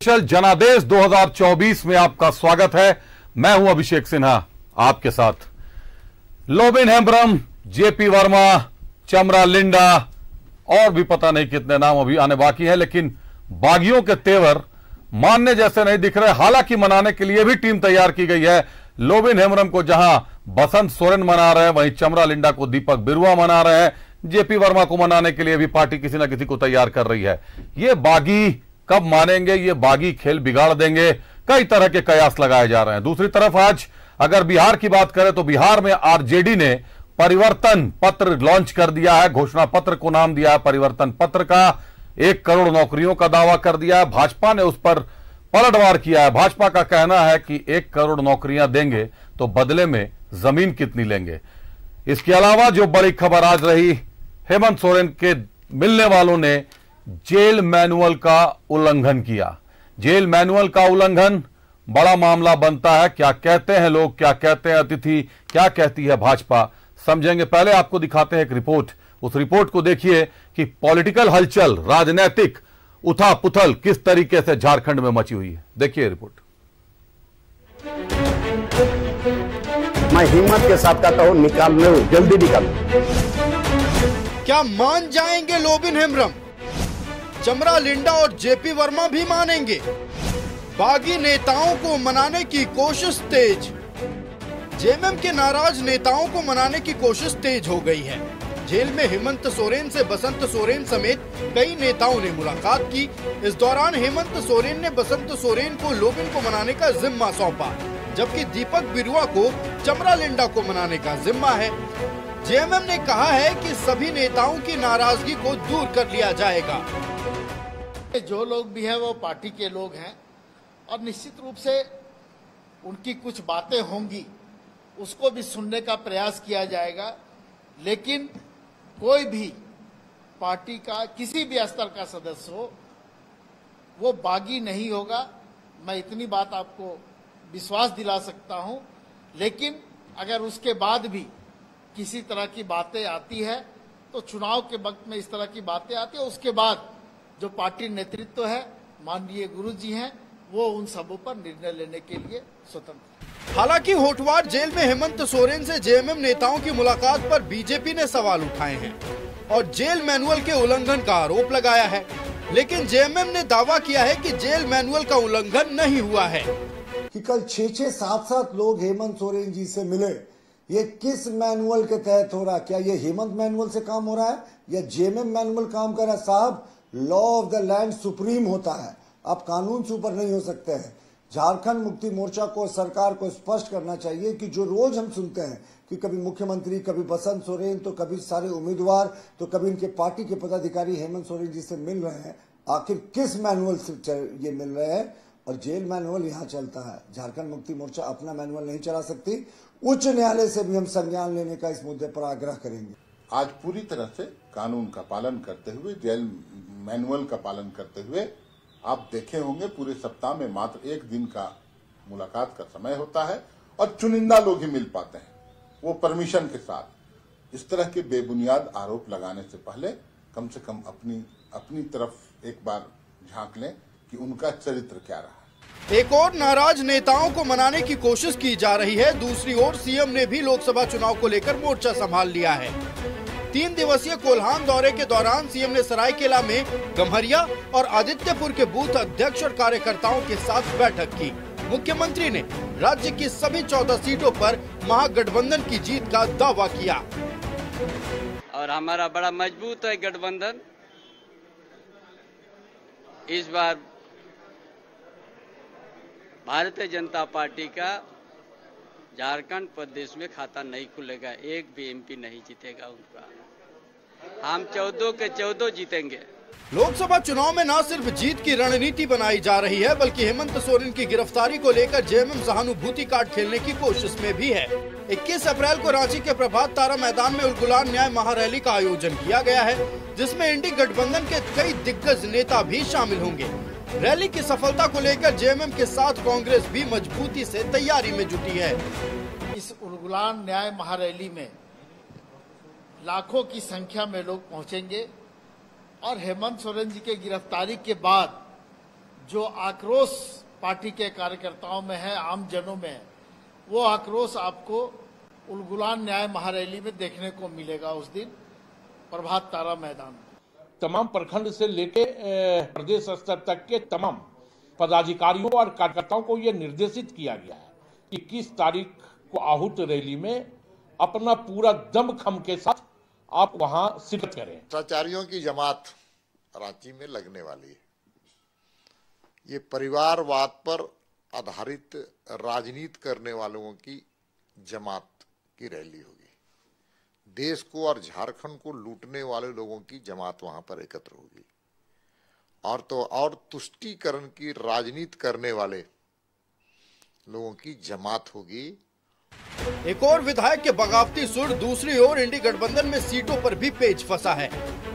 जनादेश 2024 में आपका स्वागत है। मैं हूं अभिषेक सिन्हा आपके साथ। लोबिन हेम्ब्रम, जेपी वर्मा, चमरा लिंडा और भी पता नहीं कितने नाम अभी आने बाकी है, लेकिन बागियों के तेवर मानने जैसे नहीं दिख रहे। हालांकि मनाने के लिए भी टीम तैयार की गई है। लोबिन हेम्ब्रम को जहां बसंत सोरेन मना रहे हैं, वहीं चमरा लिंडा को दीपक बिरुआ मना रहे हैं। जेपी वर्मा को मनाने के लिए भी पार्टी किसी ना किसी को तैयार कर रही है। ये बागी कब मानेंगे, ये बागी खेल बिगाड़ देंगे, कई तरह के कयास लगाए जा रहे हैं। दूसरी तरफ आज अगर बिहार की बात करें तो बिहार में आरजेडी ने परिवर्तन पत्र लॉन्च कर दिया है। घोषणा पत्र को नाम दिया है परिवर्तन पत्र का। 1 करोड़ नौकरियों का दावा कर दिया है। भाजपा ने उस पर पलटवार किया है। भाजपा का कहना है कि 1 करोड़ नौकरियां देंगे तो बदले में जमीन कितनी लेंगे। इसके अलावा जो बड़ी खबर आज रही, हेमंत सोरेन के मिलने वालों ने जेल मैनुअल का उल्लंघन किया। जेल मैनुअल का उल्लंघन बड़ा मामला बनता है। क्या कहते हैं लोग, क्या कहते हैं अतिथि, क्या कहती है भाजपा, समझेंगे। पहले आपको दिखाते हैं एक रिपोर्ट। उस रिपोर्ट को देखिए कि पॉलिटिकल हलचल, राजनीतिक उथा पुथल किस तरीके से झारखंड में मची हुई है। देखिए रिपोर्ट। मैं हिम्मत के साथ कहता हूं, निकाल लो, जल्दी निकाल। क्या मान जाएंगे लोबिन हेम्ब्रम? चमरा लिंडा और जेपी वर्मा भी मानेंगे? बागी नेताओं को मनाने की कोशिश तेज। जेएमएम के नाराज नेताओं को मनाने की कोशिश तेज हो गई है। जेल में हेमंत सोरेन से बसंत सोरेन समेत कई नेताओं ने मुलाकात की। इस दौरान हेमंत सोरेन ने बसंत सोरेन को लोबिन को मनाने का जिम्मा सौंपा, जबकि दीपक बिरुआ को चमरा लिंडा को मनाने का जिम्मा है। जेएमएम ने कहा है कि सभी नेताओं की नाराजगी को दूर कर लिया जाएगा। जो लोग भी हैं वो पार्टी के लोग हैं और निश्चित रूप से उनकी कुछ बातें होंगी, उसको भी सुनने का प्रयास किया जाएगा। लेकिन कोई भी पार्टी का किसी भी स्तर का सदस्य हो, वो बागी नहीं होगा। मैं इतनी बात आपको विश्वास दिला सकता हूं। लेकिन अगर उसके बाद भी किसी तरह की बातें आती है तो चुनाव के वक्त में इस तरह की बातें आती है, उसके बाद जो पार्टी नेतृत्व है, माननीय गुरुजी हैं, वो उन सबों पर निर्णय लेने के लिए स्वतंत्र। हालांकि होटवार जेल में हेमंत सोरेन से जेएमएम नेताओं की मुलाकात पर बीजेपी ने सवाल उठाए हैं और जेल मैनुअल के उल्लंघन का आरोप लगाया है। लेकिन जेएमएम ने दावा किया है कि जेल मैनुअल का उल्लंघन नहीं हुआ है। कि कल 6-6, 7-7 लोग हेमंत सोरेन जी से मिले, ये किस मैनुअल के तहत हो रहा है? क्या ये हेमंत मैनुअल से काम हो रहा है या जेएमएम मैनुअल काम कर रहा है? साहब, law of the land supreme होता है, आप कानून से ऊपर नहीं हो सकते हैं। झारखंड मुक्ति मोर्चा को, सरकार को स्पष्ट करना चाहिए कि जो रोज हम सुनते हैं कि कभी मुख्यमंत्री, कभी बसंत सोरेन, तो कभी सारे उम्मीदवार, तो कभी इनके पार्टी के पदाधिकारी हेमंत सोरेन जी से मिल रहे हैं, आखिर किस मैनुअल से ये मिल रहे हैं? और जेल मैनुअल यहाँ चलता है। झारखंड मुक्ति मोर्चा अपना मैनुअल नहीं चला सकती। उच्च न्यायालय से भी हम संज्ञान लेने का इस मुद्दे पर आग्रह करेंगे। आज पूरी तरह से कानून का पालन करते हुए, जेल मैनुअल का पालन करते हुए, आप देखे होंगे पूरे सप्ताह में मात्र 1 दिन का मुलाकात का समय होता है और चुनिंदा लोग ही मिल पाते हैं, वो परमिशन के साथ। इस तरह के बेबुनियाद आरोप लगाने से पहले कम से कम अपनी तरफ एक बार झांक लें कि उनका चरित्र क्या रहा है। एक और नाराज नेताओं को मनाने की कोशिश की जा रही है। दूसरी ओर सीएम ने भी लोकसभा चुनाव को लेकर मोर्चा संभाल लिया है। 3 दिवसीय कोल्हान दौरे के दौरान सीएम ने सरायकेला में गम्हरिया और आदित्यपुर के बूथ अध्यक्ष और कार्यकर्ताओं के साथ बैठक की। मुख्यमंत्री ने राज्य की सभी 14 सीटों पर महागठबंधन की जीत का दावा किया। और हमारा बड़ा मजबूत है गठबंधन। इस बार भारतीय जनता पार्टी का झारखंड प्रदेश में खाता नहीं खुलेगा, एक भी एमपी नहीं जीतेगा उनका। हम 14 के 14 जीतेंगे। लोकसभा चुनाव में न सिर्फ जीत की रणनीति बनाई जा रही है, बल्कि हेमंत सोरेन की गिरफ्तारी को लेकर जेएमएम सहानुभूति कार्ड खेलने की कोशिश में भी है। 21 अप्रैल को रांची के प्रभात तारा मैदान में उलगुलान न्याय महारैली का आयोजन किया गया है, जिसमें इंडी गठबंधन के कई दिग्गज नेता भी शामिल होंगे। रैली की सफलता को लेकर जेएमएम के साथ कांग्रेस भी मजबूती से तैयारी में जुटी है। इस उलगुलान न्याय महारैली में लाखों की संख्या में लोग पहुंचेंगे और हेमंत सोरेन जी के गिरफ्तारी के बाद जो आक्रोश पार्टी के कार्यकर्ताओं में है, आम जनों में है, वो आक्रोश आपको उलगुलान न्याय महारैली में देखने को मिलेगा उस दिन प्रभात तारा मैदान में। तमाम प्रखंड से लेके प्रदेश स्तर तक के तमाम पदाधिकारियों और कार्यकर्ताओं को यह निर्देशित किया गया है कि 21 तारीख को आहूत रैली में अपना पूरा दमखम के साथ आप वहां शिरकत करें। भ्रष्टाचारियों की जमात रांची में लगने वाली है। ये परिवारवाद पर आधारित राजनीति करने वालों की जमात की रैली होगी। देश को और झारखंड को लूटने वाले लोगों की जमात वहां पर एकत्र होगी और तुष्टीकरण की राजनीति करने वाले लोगों की जमात होगी। एक और विधायक के बगावती सुर, दूसरी ओर इंडी गठबंधन में सीटों पर भी पेच फंसा है।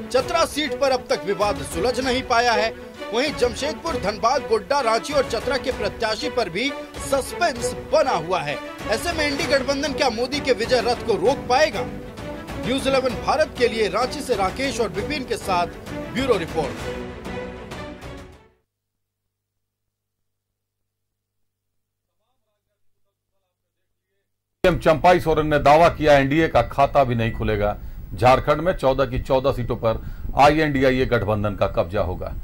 चतरा सीट पर अब तक विवाद सुलझ नहीं पाया है। वहीं जमशेदपुर, धनबाद, गोड्डा, रांची और चतरा के प्रत्याशी पर भी सस्पेंस बना हुआ है। ऐसे में इंडी गठबंधन क्या मोदी के विजय रथ को रोक पाएगा? न्यूज़ 11 भारत के लिए रांची से राकेश और विपिन के साथ bureau report. CM Champai Soren ने दावा किया एनडीए का खाता भी नहीं खुलेगा। झारखंड में 14 की 14 सीटों पर आईएनडीए गठबंधन का कब्जा होगा।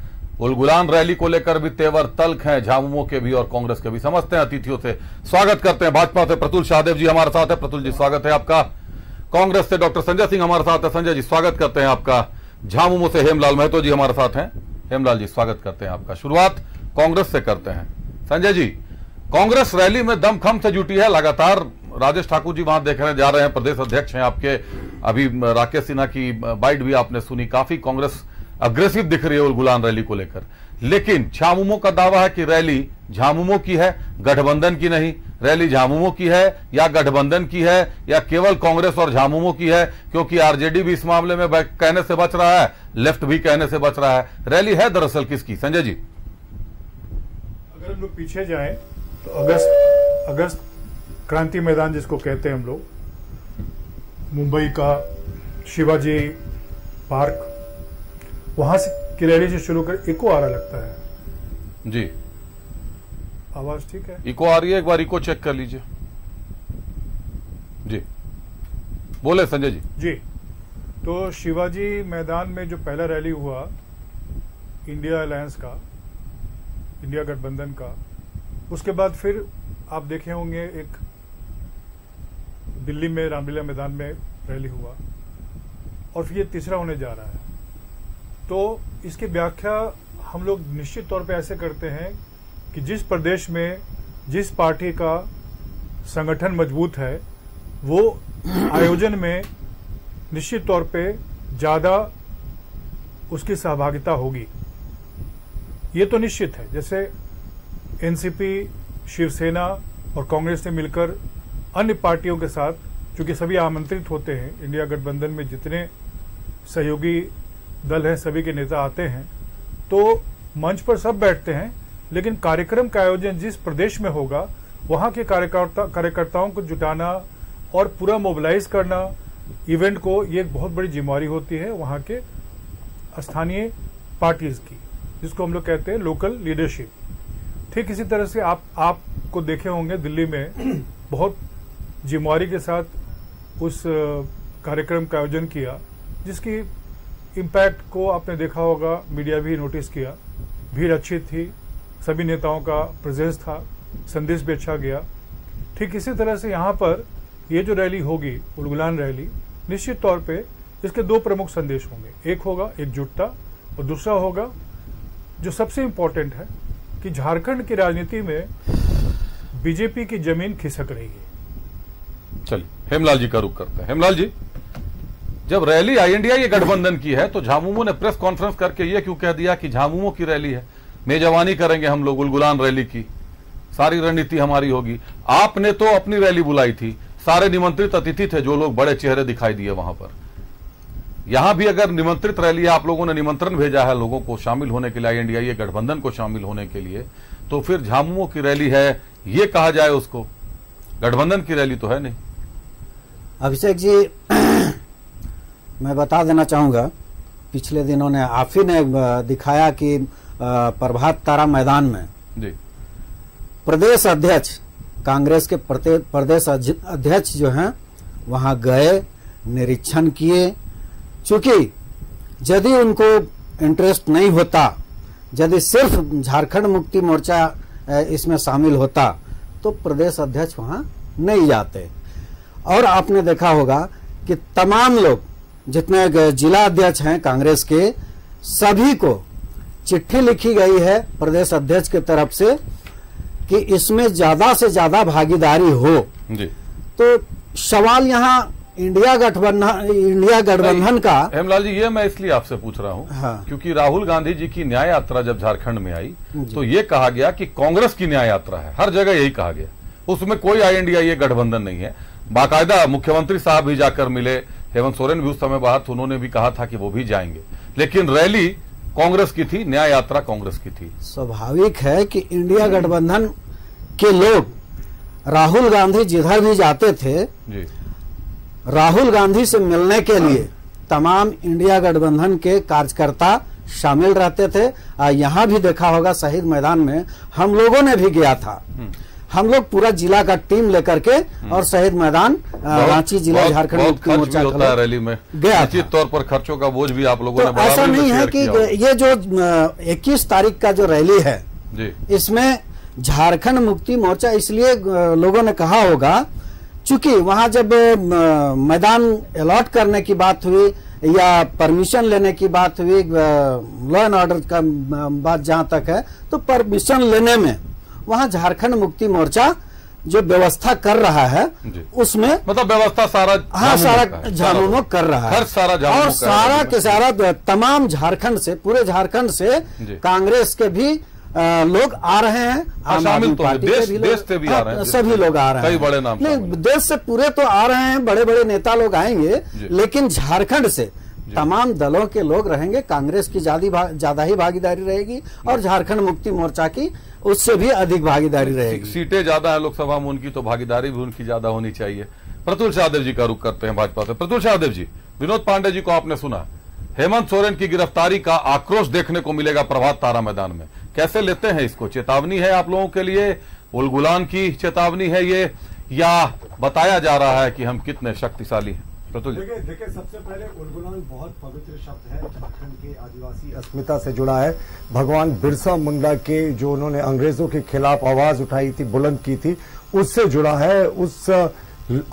उलगुलान रैली को लेकर भी तेवर तल्ख हैं झामुमो के भी और कांग्रेस के भी। समझते हैं अतिथियों से, स्वागत करते हैं। भाजपा से प्रतुल शाहदेव जी हमारे साथ है। प्रतुल जी स्वागत है आपका। कांग्रेस से डॉक्टर संजय सिंह हमारे साथ है। संजय जी स्वागत करते हैं आपका। झामुमो से हेमलाल महतो जी हमारे साथ हैं। हेमलाल जी स्वागत करते हैं आपका। शुरुआत कांग्रेस से करते हैं। संजय जी, कांग्रेस रैली में दमखम से जुटी है लगातार। राजेश ठाकुर जी वहां देखने जा रहे हैं, प्रदेश अध्यक्ष हैं आपके। अभी राकेश सिन्हा की बाइट भी आपने सुनी। काफी कांग्रेस अग्रेसिव दिख रही है उलगुलान रैली को लेकर। लेकिन झामुमो का दावा है कि रैली झामुमो की है, गठबंधन की नहीं। रैली झामुमो की है या गठबंधन की है या केवल कांग्रेस और झामुमो की है? क्योंकि आरजेडी भी इस मामले में कहने से बच रहा है, लेफ्ट भी कहने से बच रहा है। रैली है दरअसल किसकी? संजय जी, अगर हम लोग पीछे जाएं तो अगस्त क्रांति मैदान जिसको कहते हैं हम लोग, मुंबई का शिवाजी पार्क, वहां से की रैली से शुरू कर इको आ रहा लगता है जी। आवाज ठीक है? इको आ रही है, एक बार इको चेक कर लीजिए जी। बोले संजय जी। जी, तो शिवाजी मैदान में जो पहला रैली हुआ इंडिया अलायंस का, इंडिया गठबंधन का, उसके बाद फिर आप देखे होंगे एक दिल्ली में रामलीला मैदान में रैली हुआ और फिर ये तीसरा होने जा रहा है। तो इसकी व्याख्या हम लोग निश्चित तौर पे ऐसे करते हैं कि जिस प्रदेश में जिस पार्टी का संगठन मजबूत है वो आयोजन में निश्चित तौर पे ज्यादा उसकी सहभागिता होगी, ये तो निश्चित है। जैसे एनसीपी, शिवसेना और कांग्रेस ने मिलकर अन्य पार्टियों के साथ, चूंकि सभी आमंत्रित होते हैं, इंडिया गठबंधन में जितने सहयोगी दल हैं सभी के नेता आते हैं, तो मंच पर सब बैठते हैं, लेकिन कार्यक्रम का आयोजन जिस प्रदेश में होगा वहां के कार्यकर्ताओं को जुटाना और पूरा मोबिलाइज करना इवेंट को, ये एक बहुत बड़ी जिम्मेवारी होती है वहां के स्थानीय पार्टीज की, जिसको हम लोग कहते हैं लोकल लीडरशिप। ठीक इसी तरह से आपको देखे होंगे दिल्ली में बहुत जिम्मेवारी के साथ उस कार्यक्रम का आयोजन किया, जिसकी इम्पैक्ट को आपने देखा होगा, मीडिया भी नोटिस किया। भीड़ अच्छी थी, सभी नेताओं का प्रेजेंस था, संदेश भी अच्छा गया। ठीक इसी तरह से यहाँ पर ये जो रैली होगी, उलगुलान रैली, निश्चित तौर पे इसके दो प्रमुख संदेश होंगे। एक होगा एकजुटता और दूसरा होगा जो सबसे इम्पोर्टेंट है कि झारखंड की राजनीति में बीजेपी की जमीन खिसक रही है। चलिए हेमलाल जी का रुख करते हैं। हेमलाल जी, जब रैली आईएनडीए गठबंधन की है तो झामुमो ने प्रेस कॉन्फ्रेंस करके ये क्यों कह दिया कि झामुमो की रैली है, मेजबानी करेंगे हम लोग उलगुलान रैली की, सारी रणनीति हमारी होगी? आपने तो अपनी रैली बुलाई थी, सारे निमंत्रित अतिथि थे, जो लोग बड़े चेहरे दिखाई दिए वहां पर। यहां भी अगर निमंत्रित रैली है, आप लोगों ने निमंत्रण भेजा है लोगों को शामिल होने के लिए, आईएनडीए गठबंधन को शामिल होने के लिए, तो फिर झामुमो की रैली है ये कहा जाए उसको? गठबंधन की रैली तो है नहीं। अभिषेक जी, मैं बता देना चाहूंगा, पिछले दिनों ने आप ही ने दिखाया कि प्रभात तारा मैदान में जी प्रदेश अध्यक्ष, कांग्रेस के प्रदेश अध्यक्ष जो हैं वहां गए, निरीक्षण किए। चूंकि यदि उनको इंटरेस्ट नहीं होता, यदि सिर्फ झारखंड मुक्ति मोर्चा इसमें शामिल होता तो प्रदेश अध्यक्ष वहां नहीं जाते। और आपने देखा होगा कि तमाम लोग, जितने जिला अध्यक्ष हैं कांग्रेस के, सभी को चिट्ठी लिखी गई है प्रदेश अध्यक्ष की तरफ से कि इसमें ज्यादा से ज्यादा भागीदारी हो जी। तो सवाल यहाँ इंडिया गठबंधन का, हेमलाल जी, ये मैं इसलिए आपसे पूछ रहा हूं हाँ। क्योंकि राहुल गांधी जी की न्याय यात्रा जब झारखंड में आई तो ये कहा गया कि कांग्रेस की न्याय यात्रा है, हर जगह यही कहा गया, उसमें कोई INDIA गठबंधन नहीं है। बाकायदा मुख्यमंत्री साहब भी जाकर मिले, हेमंत सोरेन भी उस समय बात, उन्होंने भी कहा था कि वो भी जाएंगे, लेकिन रैली कांग्रेस की थी, न्याय यात्रा कांग्रेस की थी। स्वाभाविक है कि इंडिया गठबंधन के लोग राहुल गांधी जिधर भी जाते थे जी, राहुल गांधी से मिलने के लिए तमाम इंडिया गठबंधन के कार्यकर्ता शामिल रहते थे। यहाँ भी देखा होगा शहीद मैदान में हम लोगों ने भी गया था, हम लोग पूरा जिला का टीम लेकर के और शहीद मैदान रांची जिला झारखंड मुक्ति मोर्चा होता है रैली में गया। निश्चित तौर पर खर्चों का बोझ भी आप लोगों ने ऐसा नहीं है कि ये जो 21 तारीख का जो रैली है जी, इसमें झारखंड मुक्ति मोर्चा, इसलिए लोगों ने कहा होगा चूंकि वहां जब मैदान अलॉट करने की बात हुई या परमिशन लेने की बात हुई, लॉ एंड ऑर्डर का बात जहां तक है, तो परमिशन लेने में वहां झारखंड मुक्ति मोर्चा जो व्यवस्था कर रहा है उसमें मतलब व्यवस्था सारा, हाँ, सारा झामुमो कर रहा है, हर सारा और सारा के सारा तमाम झारखंड से, पूरे झारखंड से कांग्रेस के भी लोग आ रहे हैं, शामिल तो देश से भी आ रहे हैं, सभी लोग आ रहे हैं, कई बड़े नाम नहीं, देश से पूरे तो आ रहे हैं, बड़े बड़े नेता लोग आएंगे, लेकिन झारखंड से तमाम दलों के लोग रहेंगे। कांग्रेस की ज्यादा ही भागीदारी रहेगी और झारखंड मुक्ति मोर्चा की उससे भी अधिक भागीदारी रहेगी। सीटें ज्यादा है लोकसभा में उनकी, तो भागीदारी भी उनकी ज्यादा होनी चाहिए। प्रतुल शाहदेव जी का रुख करते हैं भाजपा से। प्रतुल शाहदेव जी, विनोद पांडे जी को आपने सुना, हेमंत सोरेन की गिरफ्तारी का आक्रोश देखने को मिलेगा प्रभात तारा मैदान में, कैसे लेते हैं इसको? चेतावनी है आप लोगों के लिए, उलगुलान की चेतावनी है ये, या बताया जा रहा है कि हम कितने शक्तिशाली हैं? देखिए सबसे पहले उलगुलान बहुत पवित्र शब्द है, झारखंड के आदिवासी अस्मिता से जुड़ा है। भगवान बिरसा मुंडा के जो उन्होंने अंग्रेजों के खिलाफ आवाज उठाई थी, बुलंद की थी, उससे जुड़ा है। उस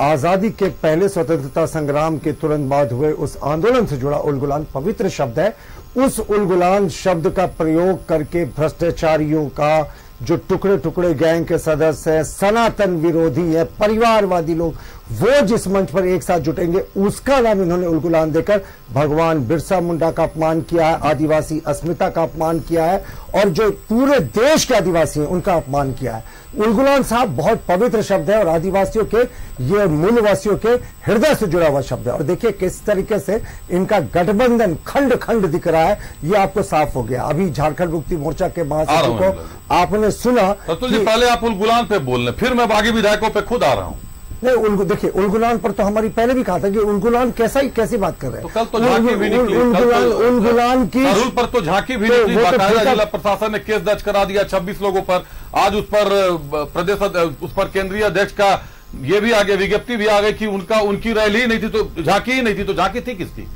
आजादी के पहले स्वतंत्रता संग्राम के तुरंत बाद हुए उस आंदोलन से जुड़ा उलगुलान पवित्र शब्द है। उस उलगुलान शब्द का प्रयोग करके भ्रष्टाचारियों का, जो टुकड़े टुकड़े गैंग के सदस्य हैं, सनातन विरोधी है, परिवारवादी लोग, वो जिस मंच पर एक साथ जुटेंगे उसका नाम इन्होंने उलगुलान देकर भगवान बिरसा मुंडा का अपमान किया है, आदिवासी अस्मिता का अपमान किया है और जो पूरे देश के आदिवासी हैं उनका अपमान किया है। उलगुलान साहब बहुत पवित्र शब्द है और आदिवासियों के, ये मूलवासियों के हृदय से जुड़ा हुआ शब्द है। और देखिए किस तरीके से इनका गठबंधन खंड खंड दिख रहा है, ये आपको साफ हो गया। अभी झारखंड मुक्ति मोर्चा के महासचिव को आपने सुना, पहले आप उलगुलान पे बोल रहे, फिर मैं बागी विधायकों पे खुद आ रहा हूं। नहीं, देखिए उलगुलान पर तो हमारी पहले भी कहा था कि उलगुलान कैसी बात कर रहे हैं। तो कल तो झांकी भी निकली, उलगुलान की तरुल पर तो झांकी भी निकली, बाकायदा जिला प्रशासन ने केस दर्ज करा दिया 26 लोगों पर। आज उस पर प्रदेश, उस पर केंद्रीय अध्यक्ष का ये भी आगे विज्ञप्ति भी आ गई कि उनकी रैली ही नहीं थी, तो झांकी ही नहीं थी, तो झांकी थी किसकी?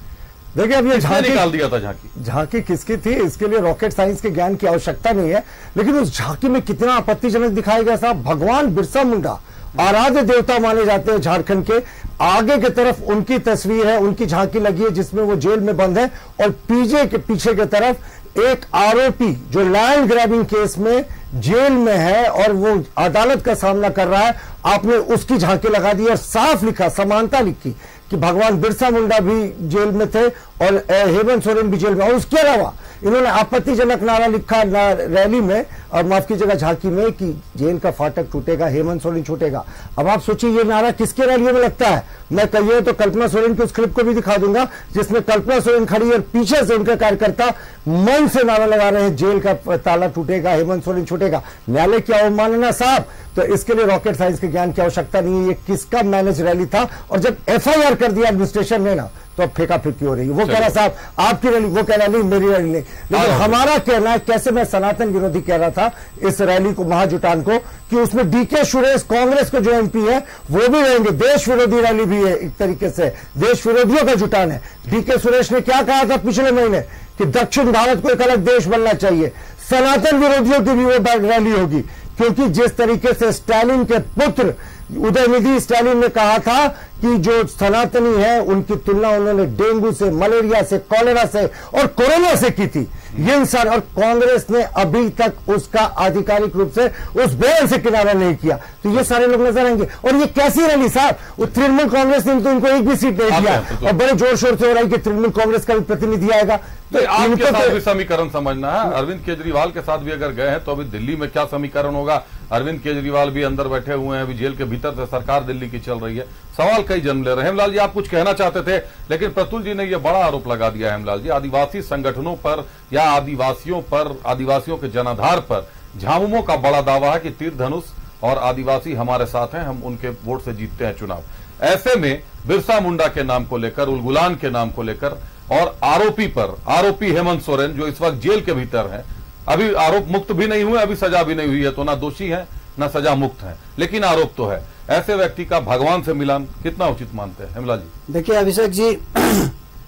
देखिए अब ये झांकी निकाल दिया था, झांकी किसकी थी इसके लिए रॉकेट साइंस के ज्ञान की आवश्यकता नहीं है, लेकिन उस झांकी में कितना आपत्तिजनक दिखाया गया साहब। भगवान बिरसा मुंडा आराध्य देवता माने जाते हैं झारखंड के, आगे की तरफ उनकी तस्वीर है, उनकी झांकी लगी है जिसमें वो जेल में बंद है, और पीछे की तरफ एक आरोपी जो लैंड ग्रैबिंग केस में जेल में है और वो अदालत का सामना कर रहा है, आपने उसकी झांकी लगा दी और साफ लिखा, समानता लिखी कि भगवान बिरसा मुंडा भी जेल में थे और हेमंत सोरेन भी जेल में। और उसके अलावा इन्होंने आपत्तिजनक नारा लिखा रैली में, और माफ कीजिएगा झांकी में, कि जेल का फाटक टूटेगा, हेमंत सोरेन छूटेगा। अब आप सोचिए ये नारा किसके रैली में लगता है? मैं कहिए तो कल्पना सोरेन की उस क्लिप को भी दिखा दूंगा जिसमें कल्पना सोरेन खड़ी और पीछे से उनके कार्यकर्ता मन से नारा लगा रहे हैं, जेल का ताला टूटेगा, हेमंत सोरेन छूटेगा। न्यायालय की अवमानना साहब, तो इसके लिए रॉकेट साइंस के ज्ञान की आवश्यकता नहीं है। ये किसका मैनेज रैली था? और जब FIR कर दिया एडमिनिस्ट्रेशन ने ना, तो अब फेंका फेंकी हो रही है। वो कह रहा साहब आपकी रैली, वो कह रहा नहीं मेरी रैली नहीं। लेकिन हमारा कहना है, कैसे मैं सनातन विरोधी कह रहा था इस रैली को, महाजुटान को, कि उसमें डीके सुरेश कांग्रेस के जो एमपी है वो भी रहेंगे। देश विरोधी रैली भी है, एक तरीके से देश विरोधियों का जुटान है। डीके सुरेश ने क्या कहा था पिछले महीने कि दक्षिण भारत को एक अलग देश बनना चाहिए। सनातन विरोधियों की भी वो रैली होगी, क्योंकि जिस तरीके से स्टालिन के पुत्र उदयनिधि स्टालिन ने कहा था कि जो सनातनी है उनकी तुलना उन्होंने डेंगू से, मलेरिया से, कॉलेरा से और कोरोना से की थी। ये इंसान, और कांग्रेस ने अभी तक उसका आधिकारिक रूप से उस बयान से किनारा नहीं किया। तो ये सारे लोग नजर आएंगे। और ये कैसी रैली साहब, वो तृणमूल कांग्रेस ने तो इनको एक भी सीट नहीं दिया, और बड़े जोर शोर से हो रहा है कि तृणमूल कांग्रेस का भी प्रतिनिधि आएगा। तो आपके साथ भी समीकरण समझना है। अरविंद केजरीवाल के साथ भी अगर गए हैं तो अभी दिल्ली में क्या समीकरण होगा? अरविंद केजरीवाल भी अंदर बैठे हुए हैं, अभी जेल के भीतर से सरकार दिल्ली की चल रही है। सवाल कई जन्म ले रहे हैं। हेमलाल जी, आप कुछ कहना चाहते थे, लेकिन प्रतुल जी ने यह बड़ा आरोप लगा दिया। हेमलाल जी, आदिवासी संगठनों पर या आदिवासियों पर, आदिवासियों के जनाधार पर झामुमो का बड़ा दावा है कि तीर धनुष और आदिवासी हमारे साथ हैं, हम उनके वोट से जीतते हैं चुनाव। ऐसे में बिरसा मुंडा के नाम को लेकर, उलगुलान के नाम को लेकर, और आरोपी हेमंत सोरेन जो इस वक्त जेल के भीतर है, अभी आरोप मुक्त भी नहीं हुए, अभी सजा भी नहीं हुई है, तो ना दोषी है ना सजा मुक्त है, लेकिन आरोप तो है। ऐसे व्यक्ति का भगवान से मिलान कितना उचित मानते हैं हेमला जी? देखिए अभिषेक जी,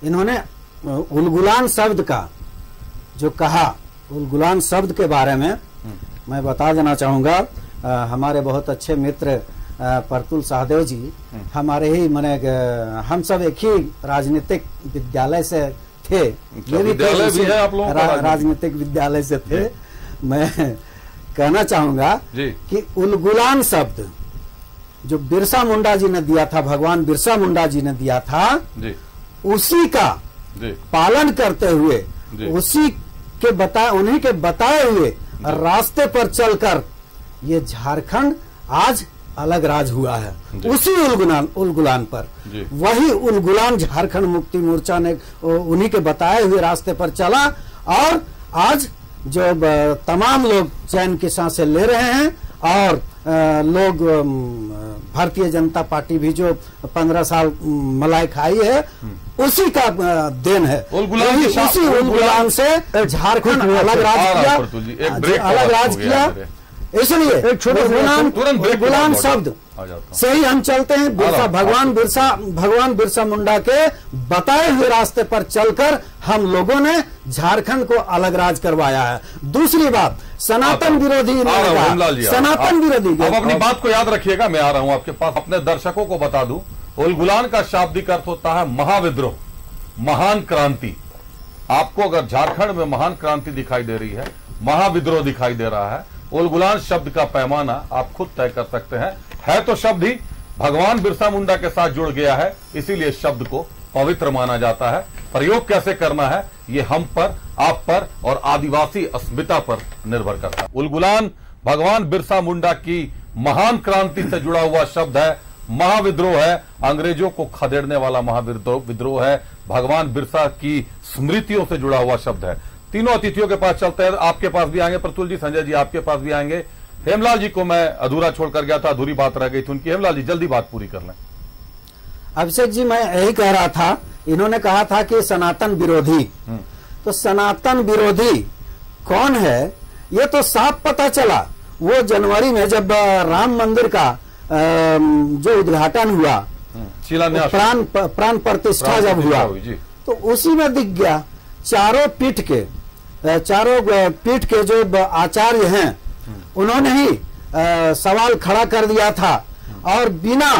इन्होंने उलगुलान शब्द का जो कहा, उलगुलान शब्द के बारे में मैं बता देना चाहूंगा। हमारे बहुत अच्छे मित्र प्रतुल सहदेव जी, हमारे ही मैंने, हम सब एक ही राजनीतिक विद्यालय से थे। ये भी है आप लोगों का राजनीतिक विद्यालय से थे। मैं कहना चाहूंगा कि उलगुलान शब्द जो बिरसा मुंडा जी ने दिया था, भगवान बिरसा मुंडा जी ने दिया था, उसी का पालन करते हुए, उसी के उन्हीं के बताए हुए रास्ते पर चलकर ये झारखंड आज अलग राज हुआ है। उसी उलगुलान पर, वही उलगुलान झारखंड मुक्ति मोर्चा ने उन्हीं के बताए हुए रास्ते पर चला, और आज जो तमाम लोग चैन की सांसें ले रहे हैं, और लोग भारतीय जनता पार्टी भी जो 15 साल मलाई खाई है, उसी का देन है। उसी उलगुलान से झारखंड अलग राज किया। इसलिए उलगुलान शब्द से ही हम चलते हैं। भगवान बिरसा मुंडा के बताए हुए रास्ते पर चलकर हम लोगों ने झारखंड को अलग राज करवाया है। दूसरी बात, सनातन विरोधी, सनातन विरोधी, अब अपनी बात को याद रखिएगा। मैं आ रहा हूं आपके पास, अपने दर्शकों को बता दूं, उलगुलान का शाब्दिक अर्थ होता है महाविद्रोह, महान क्रांति। आपको अगर झारखंड में महान क्रांति दिखाई दे रही है, महाविद्रोह दिखाई दे रहा है, उलगुलान शब्द का पैमाना आप खुद तय कर सकते हैं। है तो शब्द ही भगवान बिरसा मुंडा के साथ जुड़ गया है, इसीलिए शब्द को पवित्र माना जाता है। प्रयोग कैसे करना है ये हम पर, आप पर और आदिवासी अस्मिता पर निर्भर करता है। उलगुलान भगवान बिरसा मुंडा की महान क्रांति से जुड़ा हुआ शब्द है, महाविद्रोह है, अंग्रेजों को खदेड़ने वाला महाविद्रोह है, भगवान बिरसा की स्मृतियों से जुड़ा हुआ शब्द है। तीनों अतिथियों के पास चलते हैं। आपके पास भी आएंगे प्रतुल जी, संजय जी आपके पास भी आएंगे। हेमलाल जी को मैं अधूरा छोड़कर गया था, अधूरी बात रह गई थी उनकी। हेमलाल जी जल्दी बात पूरी कर लें। अभिषेक जी, मैं यही कह रहा था, इन्होंने कहा था कि सनातन विरोधी, तो सनातन विरोधी कौन है ये तो साफ पता चला। वो जनवरी में जब राम मंदिर का जो उद्घाटन हुआ, प्राण प्रतिष्ठा जब हुआ, तो उसी में दिख गया। चारों पीठ के जो आचार्य हैं, उन्होंने ही सवाल खड़ा कर दिया था, और बिना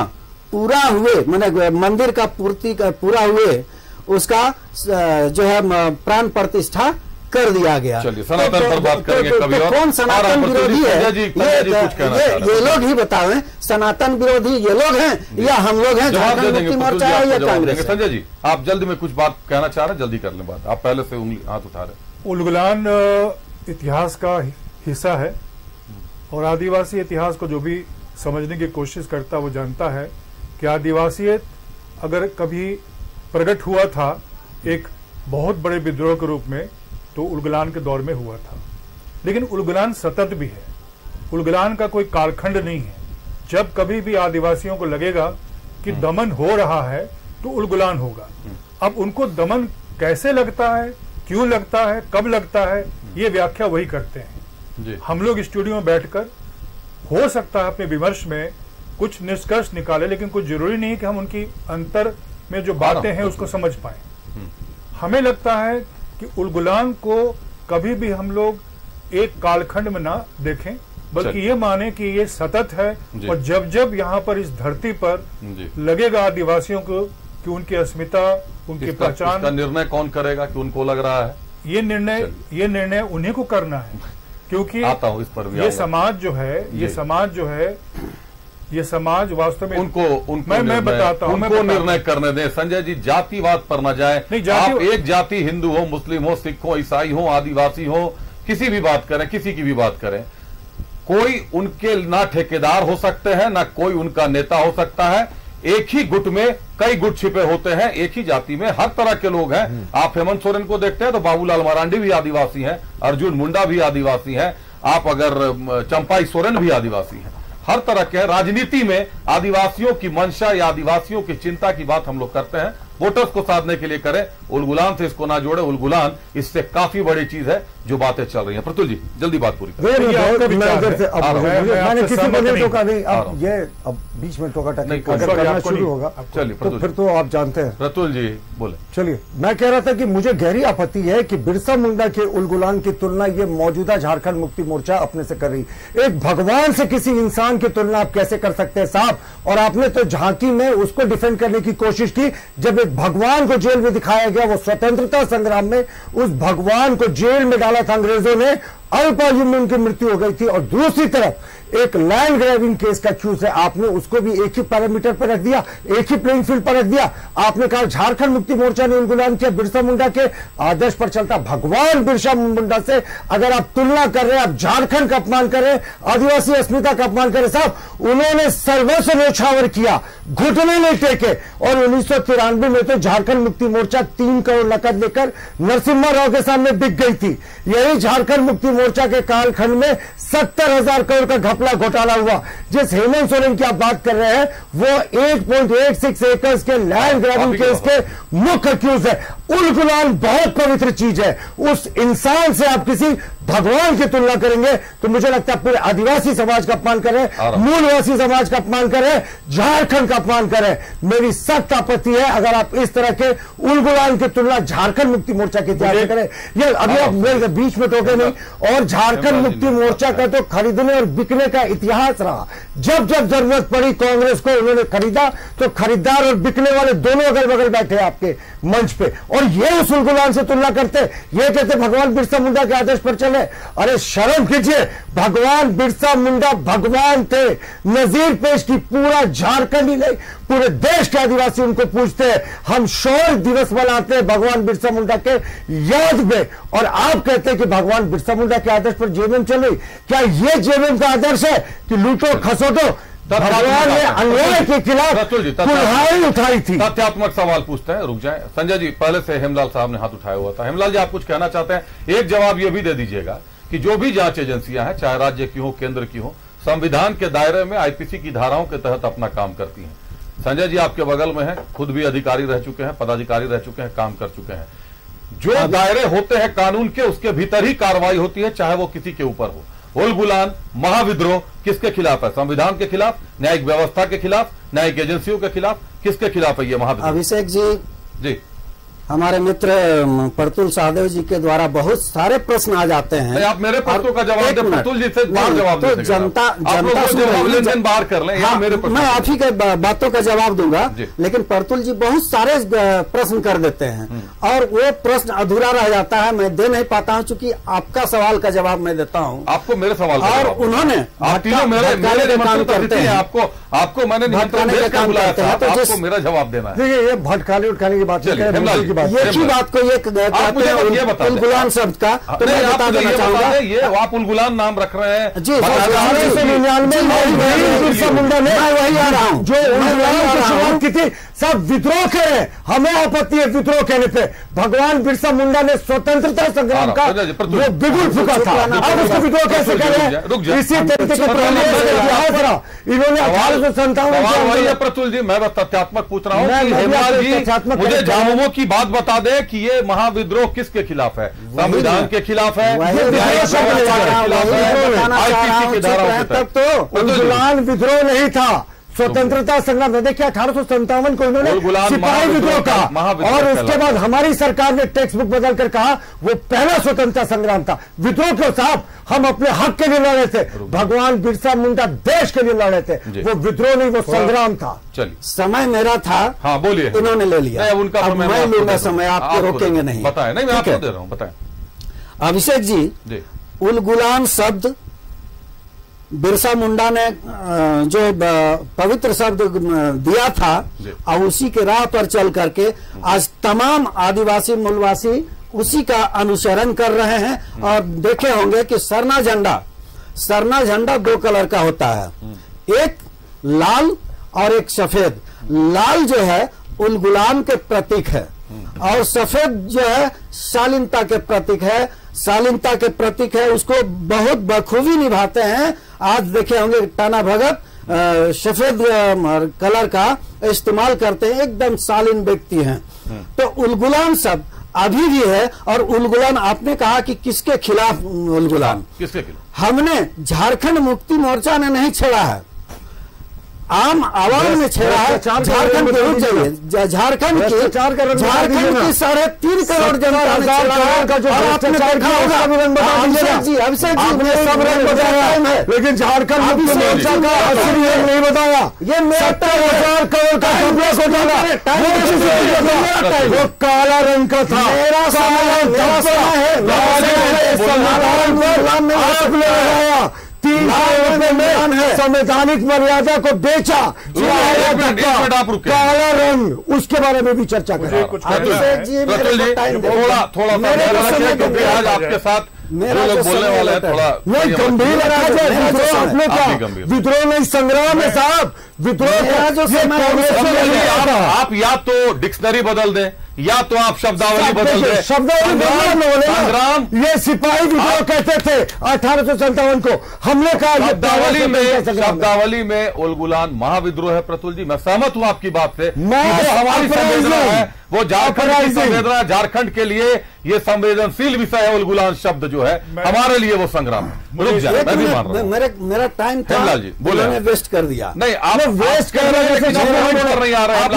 पूरा हुए, माने मंदिर का पूरा हुए, उसका जो है प्राण प्रतिष्ठा कर दिया गया। चलिए सनातन पर बात करेंगे कभी और। कौन सनातन विरोधी है ये लोग ही बताएं। सनातन विरोधी ये लोग हैं या हम लोग हैं? झारखंड मुक्ति मोर्चा है या कांग्रेस? संजय जी आप जल्दी में कुछ बात कहना चाह रहे हैं, जल्दी कर लें बात। आप पहले से उंगली हाथ उठा रहे। उलगुलान इतिहास का हिस्सा है, और आदिवासी इतिहास को जो भी समझने की कोशिश करता वो जानता है कि आदिवासियत अगर कभी प्रकट हुआ था एक बहुत बड़े विद्रोह के रूप में, तो उलगुलान के दौर में हुआ था। लेकिन उलगुलान सतत भी है, उलगुलान का कोई कालखंड नहीं है। जब कभी भी आदिवासियों को लगेगा कि दमन हो रहा है तो उलगुलान होगा। अब उनको दमन कैसे लगता है, क्यों लगता है, कब लगता है, ये व्याख्या वही करते हैं जी। हम लोग स्टूडियो में बैठकर हो सकता है अपने विमर्श में कुछ निष्कर्ष निकाले, लेकिन कुछ जरूरी नहीं है कि हम उनकी अंतर में जो बातें हैं उसको समझ पाए। हमें लगता है कि उलगुलान को कभी भी हम लोग एक कालखंड में ना देखें, बल्कि ये माने कि ये सतत है, और जब जब यहाँ पर इस धरती पर लगेगा आदिवासियों को कि उनकी अस्मिता, उनकी पहचान का निर्णय कौन करेगा कि उनको लग रहा है, ये निर्णय उन्हीं को करना है, क्योंकि आता हूं इस पर भी ये समाज जो है, ये समाज वास्तव में उनको मैं बताता हूं, उनको निर्णय करने दें। संजय जी, जातिवाद पर न जाए। आप एक जाति, हिंदू हो, मुस्लिम हो, सिख हो, ईसाई हो, आदिवासी हो, किसी भी बात करें, किसी की भी बात करें, कोई उनके ना ठेकेदार हो सकते हैं, ना कोई उनका नेता हो सकता है। एक ही गुट में कई गुट छिपे होते हैं, एक ही जाति में हर तरह के लोग हैं। आप हेमंत सोरेन को देखते हैं तो बाबूलाल मरांडी भी आदिवासी हैं, अर्जुन मुंडा भी आदिवासी हैं, आप अगर चंपाई सोरेन भी आदिवासी हैं। हर तरह के राजनीति में आदिवासियों की मंशा या आदिवासियों की चिंता की बात हम लोग करते हैं, वोटर्स को साधने के लिए करें। उलगुलान से इसको ना जोड़े, उलगुलान इससे काफी बड़ी चीज है जो बातें चल रही हैं। प्रतुल जी, जल्दी बात पूरी करें। मैंने किसी को नहीं टोका, नहीं अब ये अब बीच में टोका टाकी अगर करना शुरू होगा तो फिर तो आप जानते हैं। प्रतुल जी बोले। चलिए, मैं कह रहा था कि मुझे गहरी आपत्ति है कि बिरसा मुंडा के उलगुलान की तुलना ये मौजूदा झारखंड मुक्ति मोर्चा अपने से कर रही। एक भगवान से किसी इंसान की तुलना आप कैसे कर सकते हैं साहब? और आपने तो झांकी में उसको डिफेंड करने की कोशिश की जब एक भगवान को जेल में दिखाया गया। वो स्वतंत्रता संग्राम में उस भगवान को जेल में डाला था अंग्रेजों ने, अल्पायु में उनकी मृत्यु हो गई थी। और दूसरी तरफ एक लैंड ग्रैबिंग केस का एक्यूज है, आपने उसको भी एक ही पैरामीटर पर रख दिया, एक ही प्लेइंग फील्ड पर रख दिया। आपने कहा झारखंड मुक्ति मोर्चा ने उलगुलान किया, बिरसा मुंडा के आदर्श पर चलता भगवान बिरसा मुंडा से अगर आप तुलना कर रहे हैं, आप झारखंड का अपमान कर रहे हैं, आदिवासी अस्मिता का अपमान कर रहे साहब। उन्होंने सर्वस्व न्यौछावर किया, घुटने नहीं टेके, और 1993 में तो झारखंड मुक्ति मोर्चा 3 करोड़ नकद लेकर नरसिम्हा राव के सामने बिक गई थी। यही झारखंड मुक्ति मोर्चा के कालखंड में 70,000 करोड़ का घपला घोटाला हुआ। जिस हेमंत सोरेन की आप बात कर रहे हैं वो 8.86 एकड़ के लैंड ग्रैबिंग केस के मुख्य एक्यूज है। उलगुलान बहुत पवित्र चीज है, उस इंसान से आप किसी भगवान की तुलना करेंगे तो मुझे लगता है पूरे आदिवासी समाज का अपमान करें, मूलवासी समाज का अपमान करें, झारखंड का अपमान करें। मेरी सख्त आपत्ति है अगर आप इस तरह के उलगुलान की तुलना झारखंड मुक्ति मोर्चा के इतिहास में करें। ये अभी आप मेरे बीच में टोके नहीं। और झारखंड मुक्ति मोर्चा का तो खरीदने और बिकने का इतिहास रहा। जब जब जरूरत पड़ी कांग्रेस को उन्होंने खरीदा, तो खरीदार और बिकने वाले दोनों अगल बगल बैठे आपके मंच पे, और ये उस उलगुलान से तुलना करते, ये कहते भगवान बिरसा मुंडा के आदेश पर चले। अरे शर्म कीजिए, भगवान बिरसा मुंडा भगवान थे, नजीर पेश की पूरा झारखंड ही नहीं पूरे देश के आदिवासी उनको पूछते हैं। हम शौर्य दिवस मनाते हैं भगवान बिरसा मुंडा के याद में, और आप कहते हैं कि भगवान बिरसा मुंडा के आदर्श पर जेएमएम चल रही। क्या ये जेएमएम का आदर्श है कि लूटो खसोटो? भगवान ने अन्याय के खिलाफ कुल्हाड़ी उठाई थी। तथ्यात्मक सवाल पूछते हैं, रुक जाए संजय जी। पहले से हेमलाल साहब ने हाथ उठाया हुआ था। हेमलाल जी, आप कुछ कहना चाहते हैं? एक जवाब ये भी दे दीजिएगा कि जो भी जांच एजेंसियां हैं, चाहे राज्य की हो, केंद्र की हो, संविधान के दायरे में आईपीसी की धाराओं के तहत अपना काम करती हैं। संजय जी आपके बगल में हैं, खुद भी अधिकारी रह चुके हैं, पदाधिकारी रह चुके हैं, काम कर चुके हैं। जो दायरे होते हैं कानून के, उसके भीतर ही कार्रवाई होती है, चाहे वो किसी के ऊपर हो। उलगुलान, महाविद्रोह किसके खिलाफ है? संविधान के खिलाफ, न्यायिक व्यवस्था के खिलाफ, न्यायिक एजेंसियों के खिलाफ, किसके खिलाफ है ये महाविद्रोह? अभिषेक जी, हमारे मित्र प्रतुल सहदेव जी के द्वारा बहुत सारे प्रश्न आ जाते हैं। आप मेरे प्रश्नों का जवाब दें, प्रतुल जी से जवाब तो जनता लेन बाहर कर लें। हाँ, मैं आप ही के बातों का जवाब दूंगा, लेकिन प्रतुल जी बहुत सारे प्रश्न कर देते हैं और वो प्रश्न अधूरा रह जाता है, मैं दे नहीं पाता हूँ, चूंकि आपका सवाल का जवाब मैं देता हूँ, आपको मेरे सवाल का और उन्होंने आपको मैंने भटकाने का काम करते हैं, तो आपको मेरा जवाब देना है। देखिए, ये भटकाने उठकाने की बात बात, एक ही बात को ये कहते हैं उलगुलान शब्द का, तो मैं बता देना चाहूंगा, ये आप उलगुलान नाम रख रहे हैं जी। 1999 मुंडा ने वही आ रहा हूं जो शुरुआत की थी, सब विद्रोह करे, हमें आपत्ति है विद्रोह कहने पे। भगवान बिरसा मुंडा ने स्वतंत्रता संग्राम का वो बिगुल फूका था, अब उसको विद्रोह कैसे करें? इसी तरीके के इन्होंने 1857 प्रतुल जी, मैं बस तथ्यात्मक पूछ रहा हूँ कि हेमलाल जी मुझे झामुमो की बात बता दें कि ये महाविद्रोह किसके खिलाफ है? संविधान के खिलाफ है, आईपीसी की धाराओं के तहत। तो उलगुलान विद्रोह नहीं था, स्वतंत्रता संग्राम। देखिए 1857 को इन्होंने सिपाही विद्रोह कहा, और उसके बाद हमारी सरकार ने टेक्स्ट बुक बदल कर कहा वो पहला स्वतंत्रता संग्राम था। विद्रोह क्यों साहब? हम अपने हक के लिए लड़े थे, भगवान बिरसा मुंडा देश के लिए लड़े थे, वो विद्रोह नहीं, वो संग्राम था। चलिए, समय मेरा था, हाँ बोलिए। इन्होंने ले लिया, उनका मैं लूंगा समय, आपको रोकेंगे नहीं। बताए नहीं, मैं आपको दे रहा हूँ, बताए। अभिषेक जी, उलगुलान शब्द बिरसा मुंडा ने जो पवित्र शब्द दिया था, और उसी के राह पर चल करके आज तमाम आदिवासी मूलवासी उसी का अनुसरण कर रहे हैं। और देखे होंगे कि सरना झंडा 2 कलर का होता है, एक लाल और एक सफेद। लाल जो है उलगुलान के प्रतीक है, और सफेद जो है शालीनता के प्रतीक है, उसको बहुत बखूबी निभाते हैं। आज देखे होंगे टाना भगत सफेद कलर का इस्तेमाल करते हैं, एकदम शालीन व्यक्ति हैं। तो उलगुलान शब्द अभी भी है। और उलगुलान आपने कहा कि किसके खिलाफ उलगुलान? किसके खिलाफ? हमने झारखंड मुक्ति मोर्चा ने नहीं छेड़ा है, आम आवाम ने छेड़ा है। झारखंड के रुक जाइए, झारखंड की 3.5 करोड़ जनता ने छेड़ा है। और आपने देखा होगा, अभिषेक जी आपने सब रंग बताया, लेकिन झारखंड मुक्ति मोर्चा का असली रंग नहीं बताया। ये 70,000 करोड़ का वो काला रंग का था। मेरा संवैधानिक मर्यादा को बेचा, काला रंग, उसके बारे में भी चर्चा करें। थोड़ा आपके साथ लोग बोलने वाले हैं, थोड़ा गंभीर आपने क्या विद्रोह नहीं संग्राम है साहब। विद्रोह जो आप या तो डिक्शनरी बदल दें, या तो आप शब्दावली बदल दें। संग्राम ये सिपाही विद्रोह कहते थे 1857 को, हमने कहा शब्दावली में उलगुलान महाविद्रोह है। प्रतुल जी, मैं सहमत हूं आपकी बात से, वो हमारी संवेदना है, वो झारखंड की संवेदना, झारखंड के लिए ये संवेदनशील विषय है। उलगुलान शब्द जो है हमारे लिए वो संग्राम है। रुक जाए, मैं भी मान रहा हूं। मेरा टाइम था, हेमलाल जी बोले, वेस्ट कर दिया। नहीं, आप वेस्ट कर रहे हैं, नहीं आ रहा है।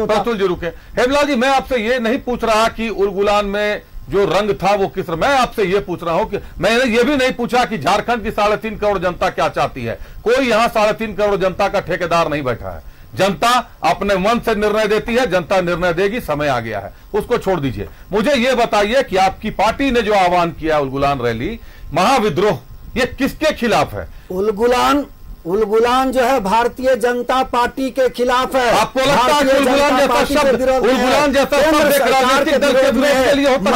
प्रतुल जी रुके। हेमलाल जी, मैं आपसे ये नहीं पूछ रहा कि उलगुलान में जो रंग था वो किस, मैं आपसे ये पूछ रहा हूं कि मैंने ये भी नहीं पूछा कि झारखंड की 3.5 करोड़ जनता क्या चाहती है। कोई यहां 3.5 करोड़ जनता का ठेकेदार नहीं बैठा है। जनता अपने मन से निर्णय देती है, जनता निर्णय देगी, समय आ गया है, उसको छोड़ दीजिए। मुझे यह बताइए कि आपकी पार्टी ने जो आह्वान किया उलगुलान रैली, महाविद्रोह, ये किसके खिलाफ है? उलगुलान जो है भारतीय जनता पार्टी के खिलाफ है। आपको लगता है कि उलगुलान जैसा शब्द, उलगुलान जैसा शब्द एक राजनीतिक दल के विरोध के लिए होता है?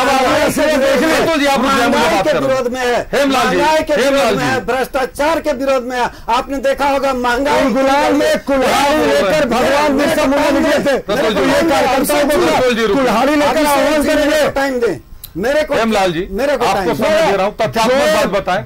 तो जी आप के विरोध में है, महंगाई के विरोध में है, भ्रष्टाचार के विरोध में है। आपने देखा होगा महंगाई, उलगुलान में कुल्हाड़ी लेकर भगवान बिरसा मुंडा निकले थे, कुल्हाड़ी लेकर आह्वान करेंगे। टाइम दें मेरे को, हेमलाल जी, मेरे को आपको समय दे रहा हूं, तथ्यात्मक बात बताएं।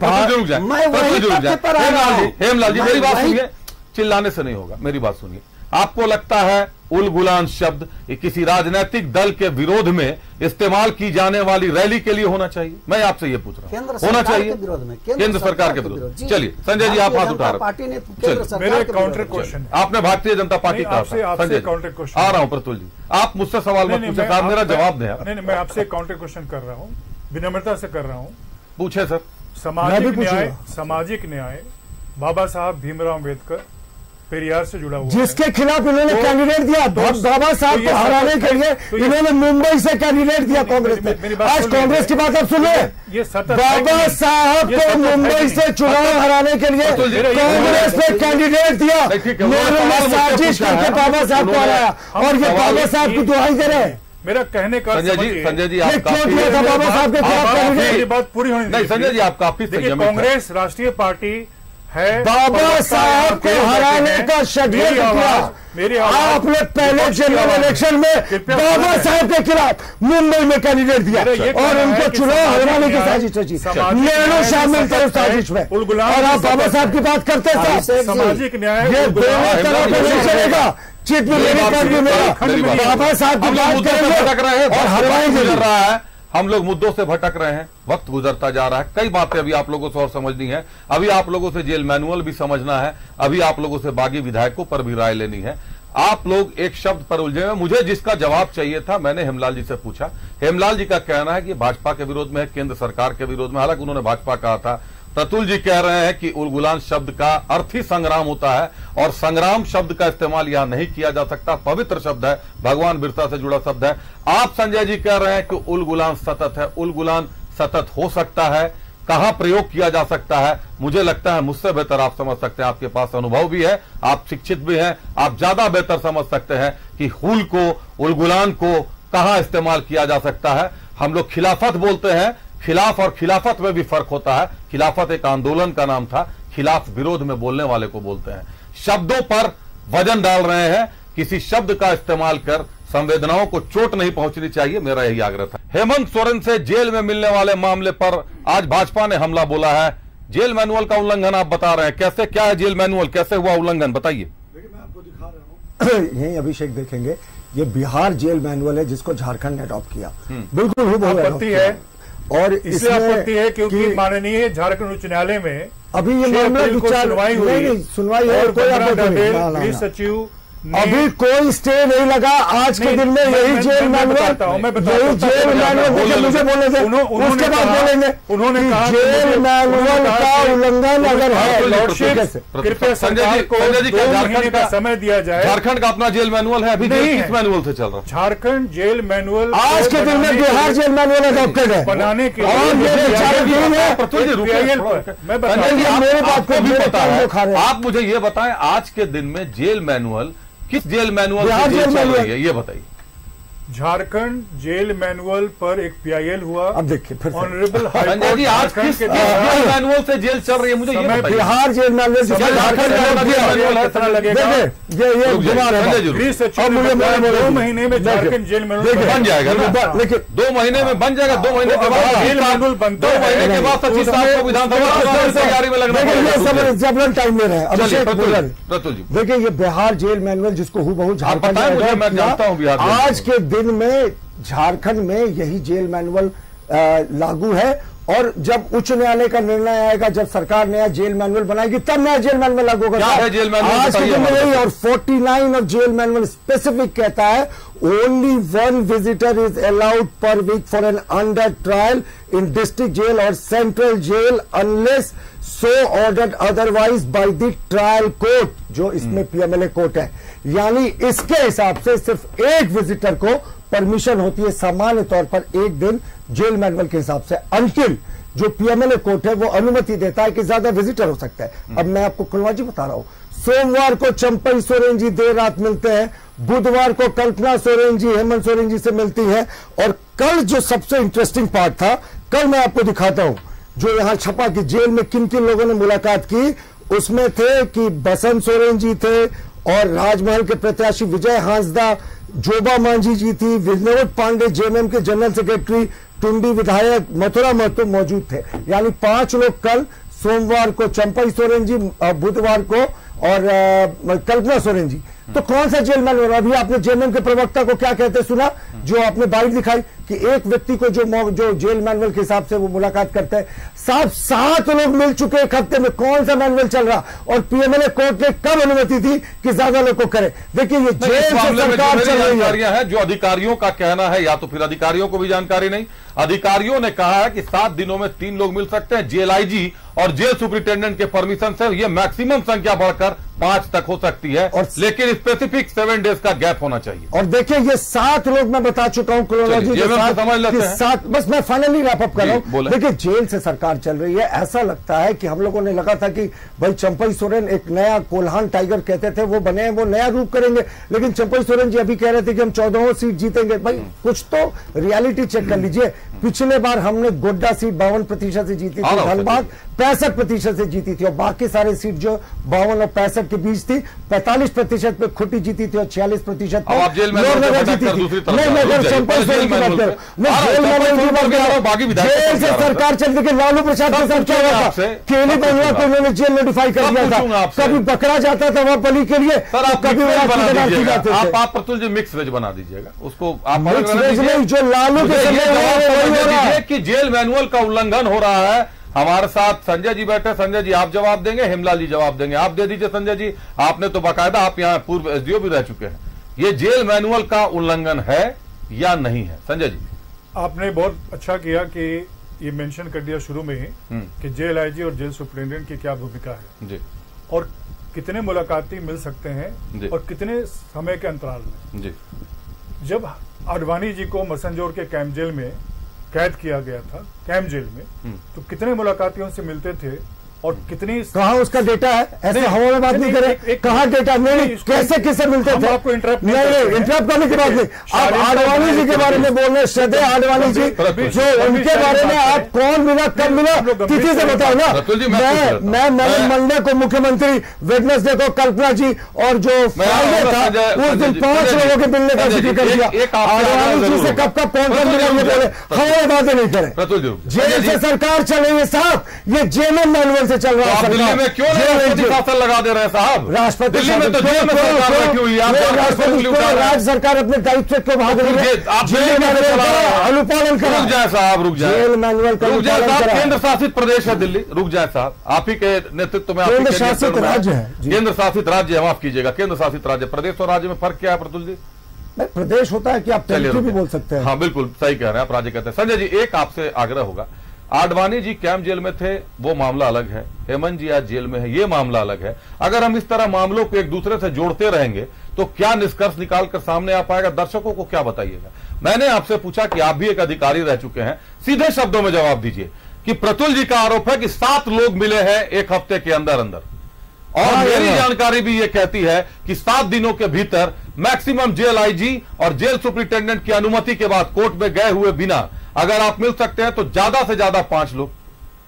हेमलाल जी मेरी बात सुनिए, चिल्लाने से नहीं होगा, मेरी बात सुनिए। आपको लगता है उलगुलान शब्द किसी राजनीतिक दल के विरोध में इस्तेमाल की जाने वाली रैली के लिए होना चाहिए? मैं आपसे ये पूछ रहा हूँ, होना चाहिए केंद्र सरकार के विरोध? चलिए संजय जी, आप हाथ उठा रहे हैं। मेरा काउंटर क्वेश्चन, आपने भारतीय जनता पार्टी का, संजय काउंटर क्वेश्चन आ रहा हूँ। प्रतुल जी, आप मुझसे सवाल मत पूछे, आप मेरा जवाब दें। नहीं, मैं आपसे काउंटर क्वेश्चन कर रहा हूँ, विनम्रता से कर रहा हूँ। पूछे सर। सामाजिक न्याय बाबा साहब भीमराव अम्बेडकर पेरियार से जुड़ा हुआ जिसके खिलाफ इन्होंने कैंडिडेट दिया, बाबा साहब को हराने के लिए इन्होंने मुंबई से कैंडिडेट दिया कांग्रेस ने। आज कांग्रेस की बात आप सुनिए, बाबा साहब को मुंबई से चुनाव हराने के लिए कांग्रेस ने कैंडिडेट दिया, उन्होंने साजिश करके बाबा साहब को हराया और ये बाबा साहब की दुहाई दे रहे हैं। मेरा कहने का संजय जी आप क्यों दिया था बाबा साहब के खिलाफ? मेरी बात पूरी होनी नहीं संजय जी, आप काफी कांग्रेस राष्ट्रीय पार्टी है, बाबा साहब को हराने का षड्यंत्र किया। आपने पहले जनरल इलेक्शन में बाबा साहब के खिलाफ मुंबई में कैंडिडेट दिया और उनको चुनाव हराने की साजिश रची, नेहरू शामिल थे उस साजिश में, और आप बाबा साहब की बात करते थे। सामाजिक न्याय ये दोनों तरफ नहीं चलेगा। चिट में बाबा साहब की बात करेंगे और हरवाएंगे। रहा है, हम लोग मुद्दों से भटक रहे हैं, वक्त गुजरता जा रहा है, कई बातें अभी आप लोगों से और समझनी है, अभी आप लोगों से जेल मैनुअल भी समझना है, अभी आप लोगों से बागी विधायकों पर भी राय लेनी है। आप लोग एक शब्द पर उलझे हैं, मुझे जिसका जवाब चाहिए था मैंने हेमलाल जी से पूछा। हेमलाल जी का कहना है कि भाजपा के विरोध में है, केंद्र सरकार के विरोध में, हालांकि उन्होंने भाजपा कहा था। प्रतुल जी कह रहे हैं कि उलगुलान शब्द का अर्थ ही संग्राम होता है और संग्राम शब्द का इस्तेमाल यहां नहीं किया जा सकता, पवित्र शब्द है, भगवान बिरसा से जुड़ा शब्द है। आप संजय जी कह रहे हैं कि उलगुलान सतत है, उलगुलान सतत हो सकता है, कहां प्रयोग किया जा सकता है, मुझे लगता है मुझसे बेहतर आप समझ सकते हैं, आपके पास अनुभव भी है, आप शिक्षित भी हैं, आप ज्यादा बेहतर समझ सकते हैं कि हुल को, उलगुलान को कहां इस्तेमाल किया जा सकता है। हम लोग खिलाफत बोलते हैं, खिलाफ और खिलाफत में भी फर्क होता है। खिलाफत एक आंदोलन का नाम था, खिलाफ विरोध में बोलने वाले को बोलते हैं। शब्दों पर वजन डाल रहे हैं, किसी शब्द का इस्तेमाल कर संवेदनाओं को चोट नहीं पहुंचनी चाहिए, मेरा यही आग्रह था। हेमंत सोरेन से जेल में मिलने वाले मामले पर आज भाजपा ने हमला बोला है। जेल मैनुअल का उल्लंघन आप बता रहे हैं, कैसे, क्या है जेल मैनुअल, कैसे हुआ उल्लंघन, बताइए। देखिए मैं आपको दिखा रहा हूँ, यही अभिषेक देखेंगे, ये बिहार जेल मैनुअल है जिसको झारखंड ने अडॉप्ट किया, बिल्कुल आपत्ति है और इसलिए आपत्ति है क्योंकि माननीय झारखंड उच्च न्यायालय में अभी ये मामला सुनवाई हुई, सुनवाई है, गृह सचिव अभी कोई स्टे नहीं लगा। आज के दिन में यही जेल मैनुअल, यही जेल मैनुअल, मुझे बोलने दें, उसके बाद बोलेंगे। उन्होंने कहा जेल मैनुअल का उल्लंघन अगर है, कृपया सरकार को 2 महीने का समय दिया जाए। झारखंड का अपना जेल मैनुअल है, अभी किस मैनुअल से चल रहा है? झारखंड जेल मैनुअल आज के दिन में बिहार जेल मैनुअल अडॉप्टेड है बनाने के लिए। मेरे बात को भी पता है, आप मुझे ये बताएं, आज के दिन में जेल मैनुअल, किस जेल मैनुअल से जेल चल रही है ये बताइए। झारखंड जेल मैनुअल पर एक पीआईएल हुआ। अब देखिए फिर ऑनरेबल हाईकोर्ट आज किस जेल मैनुअल से जेल चल रही है, मुझे ये बताइए। बिहार जेल मैनुअल से झारखंड मैनुअल है, कितना लगेगा? ये गृह सचिव 2 महीने में झारखंड जेल मैनुअल बन जाएगा, लेकिन 2 महीने में बन जाएगा। 2 महीने के बाद जेल मैनुअल बनता है, 2 महीने के बाद सचिव साहब को विधानसभा तैयारी में लगना है, जबरन टाइम ले रहे हैं। प्रतुल जी देखिए, ये बिहार जेल मैनुअल जिसको हूबहू झारखंड मैं जानता हूँ बिहार, आज के दिन में झारखंड में यही जेल मैनुअल लागू है और जब उच्च न्यायालय का निर्णय आएगा, जब सरकार नया जेल मैनुअल बनाएगी, तब नया जेल मैनुअल लागू होगा। क्या है जेल मैनुअल? आज के दिन में यही, और 49 ऑफ जेल मैनुअल स्पेसिफिक कहता है only 1 visitor is allowed per week for an under trial in district jail or central jail unless so ordered otherwise by the trial court, जो इसमें पीएमएलए कोर्ट है। यानी इसके हिसाब से सिर्फ एक विजिटर को परमिशन होती है सामान्य तौर पर एक दिन जेल मैनुअल के हिसाब से, अंतिल जो पीएमएलए कोर्ट है वो अनुमति देता है कि ज्यादा विजिटर हो सकता है। अब मैं आपको कुलवाजी बता रहा हूं, सोमवार को चंपई सोरेन जी देर रात मिलते हैं, बुधवार को कल्पना सोरेन जी हेमंत सोरेन जी से मिलती है, और कल जो सबसे इंटरेस्टिंग पार्ट था, कल मैं आपको दिखाता हूं जो यहां छपा कि जेल में किन किन लोगों ने मुलाकात की। उसमें थे कि बसंत सोरेन जी थे और राजमहल के प्रत्याशी विजय हांसदा, जोबा मांझी जी थी, विनोद पांडे जेएमएम के जनरल सेक्रेटरी, टुंडी विधायक मथुरा महतो मौजूद थे। यानी 5 लोग कल, सोमवार को चंपई सोरेन जी, बुधवार को और कल्पना सोरेन जी। तो कौन सा जेल मैनुअल? अभी आपने जेएमएम के प्रवक्ता को क्या कहते सुना, जो आपने बाइट दिखाई कि एक व्यक्ति को जो जेल मैनुअल के हिसाब से वो मुलाकात करते हैं, 7 लोग मिल चुके एक हफ्ते में, कौन सा मैनुअल चल रहा? और पीएमएलए कोर्ट ने कब अनुमति थी कि ज्यादा लोग को करे? देखिए, ये जेल से सरकार चल रही है। जो अधिकारियों का कहना है, या तो फिर अधिकारियों को भी जानकारी नहीं, अधिकारियों ने कहा है कि 7 दिनों में 3 लोग मिल सकते हैं। जेल आईजी और जेल सुपरिटेंडेंट के परमिशन से ये मैक्सिमम संख्या बढ़कर 5 तक हो सकती है, लेकिन स्पेसिफिक 7 डेज का गैप होना चाहिए। और देखिए ये 7 लोग मैं बता चुका हूं क्रोनोलॉजी के साथ, बस मैं फाइनली रैप अप कर रहा हूं। देखिए जेल से सरकार चल रही है, ऐसा लगता है कि हम लोगों ने लगा था कि भाई चंपई सोरेन एक नया कोल्हान टाइगर कहते थे वो बने, वो नया रूप करेंगे, लेकिन चंपई सोरेन जी अभी कह रहे थे कि हम 14 सीट जीतेंगे। भाई कुछ तो रियलिटी चेक कर लीजिए। पिछले बार हमने गोड्डा सीट 52% से जीती थी, धनबाद 65% से जीती थी, और बाकी सारे सीट जो 52 और 65 के बीच थी 45% पे खुटी जीती थी और 46% पे जेल में जीती थी। नहीं मैं चंपई सोरेन की बात कर जेल से सरकार चल रही, लालू प्रसाद के साथ क्या हुआ था, केली बंगला को उन्होंने जेल नोटिफाई कर दिया था, कभी पकड़ा जाता था वहां पली के लिए, कभी आप प्रतुल जी मिक्स वेज बना दीजिएगा उसको, आप मिक्स वेज नहीं जो लालू के समय कि जेल मैनुअल का उल्लंघन हो रहा है। हमारे साथ संजय जी बैठे, संजय जी आप जवाब देंगे, हेमलाल जी जवाब देंगे, आप दे दीजिए संजय जी। आपने तो बाकायदा, आप यहाँ पूर्व एसडीओ भी रह चुके हैं, ये जेल मैनुअल का उल्लंघन है या नहीं है? संजय जी आपने बहुत अच्छा किया कि ये मेंशन कर दिया शुरू में ही कि जेल आईजी और जेल सुप्रिंटेंडेंट की क्या भूमिका है जी, और कितने मुलाकाती मिल सकते हैं और कितने समय के अंतराल में जी। जब आडवाणी जी को मसंजोर के कैंप जेल में कैद किया गया था, कैंप जेल में, तो कितने मुलाकातियों से मिलते थे और कितनी कहाँ उसका डेटा है? ऐसे हवा में बात नहीं करें, कहाँ डेटा नहीं, कैसे किससे मिलते थे? आपको इंटरप्ट इंटरप्ट करने की बात नहीं, आप आडवाणी जी के बारे में बोल रहे हैं, श्रद्धेय आडवाणी जी, जो उनके बारे में आप कौन मिला, कब मिला, तिथि से बताओ ना। मैं मंडे को मुख्यमंत्री, वेडनेसडे को कल्पना जी, और जो फ्राइडे था उस दिन 5 लोगों के मिलने का जिक्र कर दिया। आडवाणी जी से कब कौन मिला ये बोले, हवा में बातें नहीं करें। जेल से सरकार चल रही है साहब, ये जेएमएम मैनुअल से चल रहा है। तो दिल्ली में क्यों राष्ट्रपति शासन लगा दे रहे हैं साहब? राष्ट्रपति दिल्ली में तो जेल में सरकार रखी हुई है, राज्य सरकार अपने दायित्व से क्यों भाग रही है? अनुपालन करा। रुक जाए साहब, रुक जाए, जेल मैनुअल का रुक जाए साहब, केंद्र शासित प्रदेश है दिल्ली, रुक जाए साहब, आप ही के नेतृत्व में केंद्र शासित राज्य है, केंद्र शासित राज्य है, माफ कीजिएगा, केंद्र शासित राज्य। प्रदेश और राज्य में फर्क क्या है प्रतुल जी? प्रदेश होता है कि आप टेरिटरी भी बोल सकते हैं। हाँ बिल्कुल सही कह रहे हैं आप, राज्य कहते हैं। संजय जी एक आपसे आग्रह होगा, आडवाणी जी कैंप जेल में थे वो मामला अलग है, हेमंत जी आज जेल में है ये मामला अलग है। अगर हम इस तरह मामलों को एक दूसरे से जोड़ते रहेंगे तो क्या निष्कर्ष निकाल कर सामने आ पाएगा? दर्शकों को क्या बताइएगा? मैंने आपसे पूछा कि आप भी एक अधिकारी रह चुके हैं, सीधे शब्दों में जवाब दीजिए कि प्रतुल जी का आरोप है कि 7 लोग मिले हैं एक हफ्ते के अंदर अंदर, और मेरी जानकारी भी ये कहती है कि 7 दिनों के भीतर मैक्सिमम जेल आईजी और जेल सुप्रिंटेंडेंट की अनुमति के बाद कोर्ट में गए हुए बिना अगर आप मिल सकते हैं तो ज्यादा से ज्यादा 5 लोग।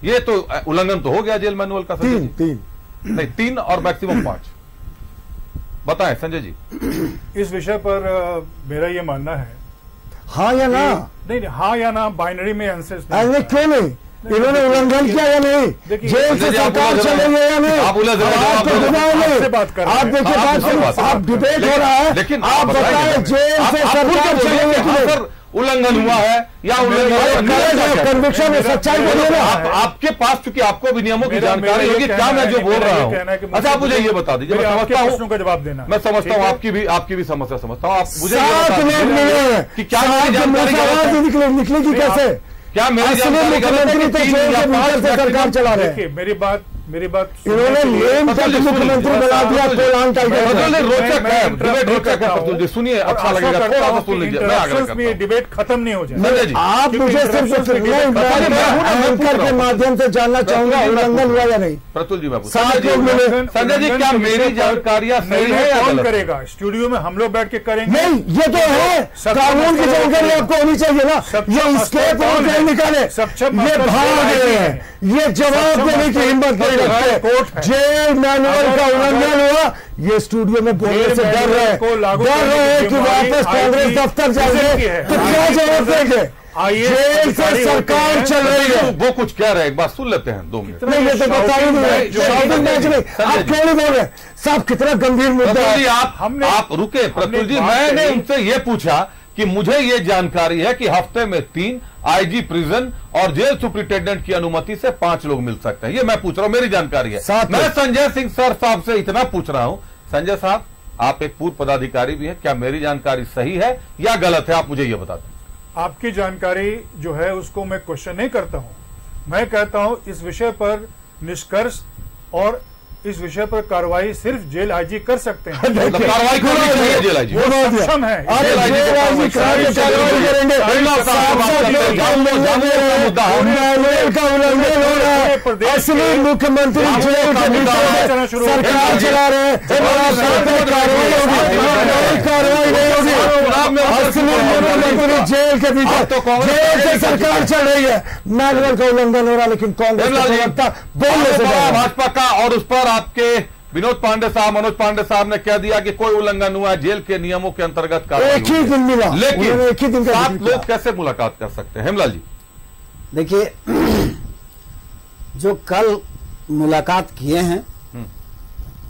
ये तो उल्लंघन तो हो गया जेल मैनुअल का। नहीं 3 और मैक्सिमम 5। बताएं संजय जी। इस विषय पर मेरा ये मानना है हाँ या ना, नहीं हाँ या ना, बाइनरी में आंसर क्यों नहीं, इन्होंने उल्लंघन किया या नहीं, जेल से सरकार चल रही है या नहीं, आप देखिए आप डिबेट हो रहा है, लेकिन आप बताएं जेल से सरकार चल रही है कि नहीं, उल्लंघन हुआ है या कन्विक्शन में सच्चाई बोलिए ना। आपके पास चूंकि आपको भी नियमों की जानकारी होगी, क्या मैं जो बोल रहा हूँ, अच्छा आप मुझे ये बता दीजिए, मैं समझता हूँ, जवाब देना मैं समझता हूँ आपकी भी समस्या समझता हूँ। आप मुझे कि क्या निकलेगी कैसे, क्या मेरी मुख्यमंत्री तो जेल के भीतर से सरकार चला रहे हैं? मेरी बात इन्होंने नेम तक मुख्यमंत्री बना दिया कोल्हान टाइगर। रोचक है, डिबेट रोचक है प्रतुल जी, सुनिए अच्छा लगेगा, थोड़ा सा सुन लीजिए, मैं आग्रह करता हूं डिबेट खत्म नहीं हो जाए। आप मुझे सिर्फ एंकर के माध्यम से जानना चाहूंगा उल्लंघन हुआ या नहीं। प्रतुल जी मैं 7 लोग मिले। संजय जी क्या मेरी जानकारियां सही है या कौन करेगा? स्टूडियो में हम लोग बैठ के करेंगे? नहीं ये तो है, कानून की जानकारी आपको होनी चाहिए ना। ये स्केप नहीं निकाले, ये भाग गए हैं, ये जवाब देने की हिम्मत नहीं रखते। जेल मैनुअल का उल्लंघन हुआ, ये स्टूडियो में बोलने से डर रहे हैं कि वापस कांग्रेस दफ्तर जाएंगे तो क्या जवाब देंगे? जेल से सरकार चल रही है, वो कुछ कह रहे हैं, एक बात सुन लेते हैं 2 मिनट। नहीं ये तो बता ही नहीं, आप क्यों नहीं बोल रहे साहब? कितना गंभीर मुद्दा है। आप रुके प्रतुल जी, मैंने उनसे ये पूछा कि मुझे ये जानकारी है कि हफ्ते में 3 आईजी प्रिजन और जेल सुप्रिंटेंडेंट की अनुमति से 5 लोग मिल सकते हैं। ये मैं पूछ रहा हूं, मेरी जानकारी है। मैं संजय सिंह सर साहब से इतना पूछ रहा हूं, संजय साहब आप एक पूर्व पदाधिकारी भी हैं, क्या मेरी जानकारी सही है या गलत है? आप मुझे ये बता दें। आपकी जानकारी जो है उसको मैं क्वेश्चन नहीं करता हूं, मैं कहता हूं इस विषय पर निष्कर्ष और इस विषय पर कार्रवाई सिर्फ जेल आईजी कर सकते हैं। कार्रवाई करनी चाहिए जेल आईजी, वो सक्षम है। असली मुख्यमंत्री जेल के भीतर सरकार चला रहे हैं, कार्रवाई नहीं होगी। असली मुख्यमंत्री जेल के भीतर जेल से सरकार चल रही है, मैनुअल का उल्लंघन हो रहा है, लेकिन कांग्रेस बोलने से भाजपा का। और उस पर आपके विनोद पांडे साहब, मनोज पांडे साहब ने कह दिया कि कोई उल्लंघन हुआ, जेल के नियमों के अंतर्गत एक ही दिन मिला, लेकिन एक ही दिन का 7 लोग कैसे मुलाकात कर सकते हैं? हेमलाल जी देखिए, जो कल मुलाकात किए हैं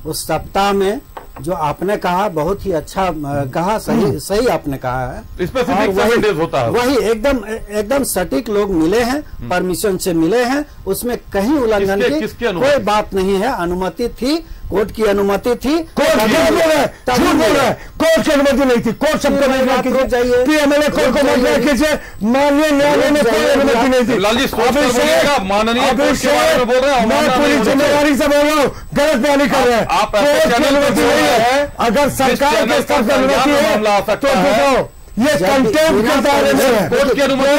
उस सप्ताह में जो आपने कहा बहुत ही अच्छा कहा, सही आपने कहा है। स्पेसिफिक 7 डेज होता है, वही एकदम सटीक लोग मिले हैं, परमिशन से मिले हैं, उसमें कहीं उल्लंघन की कोई बात नहीं है। अनुमति थी, कोर्ट की अनुमति थी। कोर्ट झूठ बोल रहा है, कोर्ट की अनुमति नहीं थी। कोर्ट सबको मत कीजिए, पीएमएलए कोर्ट को मत कीजिए, माननीय न्यायालय में कोई अनुमति नहीं थी। मैं पूरी जिम्मेदारी से बोल रहा हूँ, गलत बयानी कर रहे हैं। कोर्ट की अनुमति नहीं है, अगर सरकार के स्तर पर अनुमति है तो बताओ, ये कंटेम्प्ट के दायरे में है। कोर्ट की अनुमति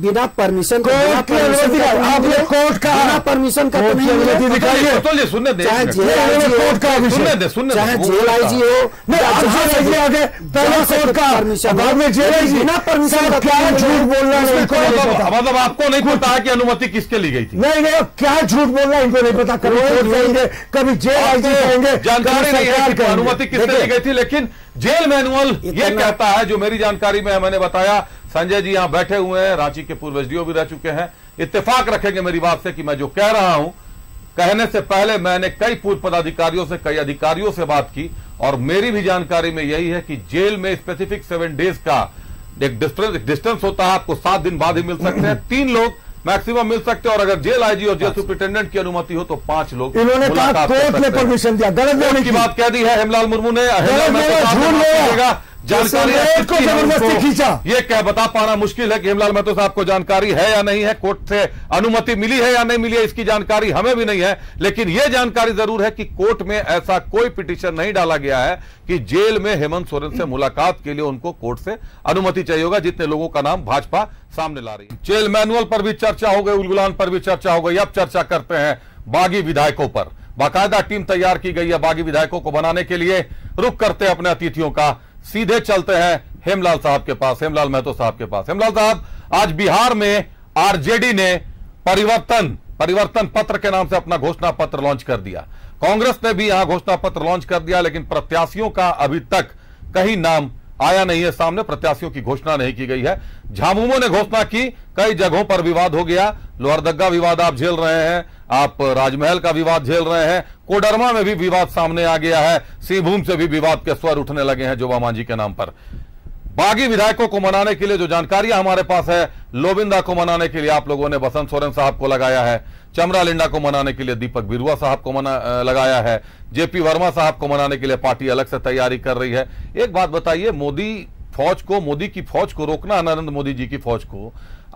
बिना परमिशन कोर्ट की अनुमति, आपने कोर्ट का बिना परमिशन का तो नहीं अनुमति दिखाइए। सुनने दे, चाहे जेल आईजी हो, नहीं आगे पहले कोर्ट का परमिशन, बाद में जेल आईजी। बिना परमिशन का क्या झूठ बोल रहा है, मतलब आपको नहीं पता है कि अनुमति किसके ली गई थी? नहीं, क्या झूठ बोल रहा है इनको नहीं पता। कभी कोर्ट कहेंगे, कभी जेल आईजी कहेंगे, जानकारी नहीं है कि अनुमति किसने ली गई थी। लेकिन जेल मैनुअल ये कहता है, जो मेरी जानकारी में है, मैंने बताया, संजय जी यहां बैठे हुए हैं, रांची के पूर्व एसडीओ भी रह चुके हैं, इत्तेफाक रखेंगे मेरी बात से कि मैं जो कह रहा हूं, कहने से पहले मैंने कई पूर्व पदाधिकारियों से, कई अधिकारियों से बात की, और मेरी भी जानकारी में यही है कि जेल में स्पेसिफिक 7 डेज का एक डिस्टेंस होता है। आपको 7 दिन बाद ही मिल सकते हैं, 3 लोग मैक्सिमम मिल सकते हैं, और अगर जेल आईजी और जेल सुपरिटेंडेंट की अनुमति हो तो 5 लोग। इन्होंने कहा कोर्ट ने परमिशन दिया, गलत की बात कह दी है हेमलाल मुर्मू ने। जानकारी को जबरदस्ती खींचा, ये क्या बता पाना मुश्किल है कि हेमलाल महतो साहब को जानकारी है या नहीं है, कोर्ट से अनुमति मिली है या नहीं मिली है, इसकी जानकारी हमें भी नहीं है। लेकिन यह जानकारी जरूर है कि कोर्ट में ऐसा कोई पिटीशन नहीं डाला गया है कि जेल में हेमंत सोरेन से मुलाकात के लिए उनको कोर्ट से अनुमति चाहिए होगा, जितने लोगों का नाम भाजपा सामने ला रही है। जेल मैनुअल पर भी चर्चा हो गई, उलगुलान पर भी चर्चा हो गई। अब चर्चा करते हैं बागी विधायकों पर। बाकायदा टीम तैयार की गई है बागी विधायकों को बनाने के लिए। रुक करते हैं अपने अतिथियों का, सीधे चलते हैं हेमलाल साहब के पास, हेमलाल महतो साहब के पास। हेमलाल साहब, आज बिहार में आरजेडी ने परिवर्तन पत्र के नाम से अपना घोषणा पत्र लॉन्च कर दिया। कांग्रेस ने भी यहां घोषणा पत्र लॉन्च कर दिया, लेकिन प्रत्याशियों का अभी तक कहीं नाम आया नहीं है सामने, प्रत्याशियों की घोषणा नहीं की गई है। झामुमो ने घोषणा की, कई जगहों पर विवाद हो गया। लोहरदगा विवाद आप झेल रहे हैं, आप राजमहल का विवाद झेल रहे हैं, कोडरमा में भी विवाद सामने आ गया है, सिंहभूम से भी विवाद के स्वर उठने लगे हैं जोबा मांझी के नाम पर। बागी विधायकों को मनाने के लिए जो जानकारियां हमारे पास है, लोबिंदा को मनाने के लिए आप लोगों ने बसंत सोरेन साहब को लगाया है, चमरा लिंडा को मनाने के लिए दीपक बिरुआ साहब को लगाया है, जेपी वर्मा साहब को मनाने के लिए पार्टी अलग से तैयारी कर रही है। एक बात बताइए, मोदी की फौज को रोकना, नरेंद्र मोदी जी की फौज को,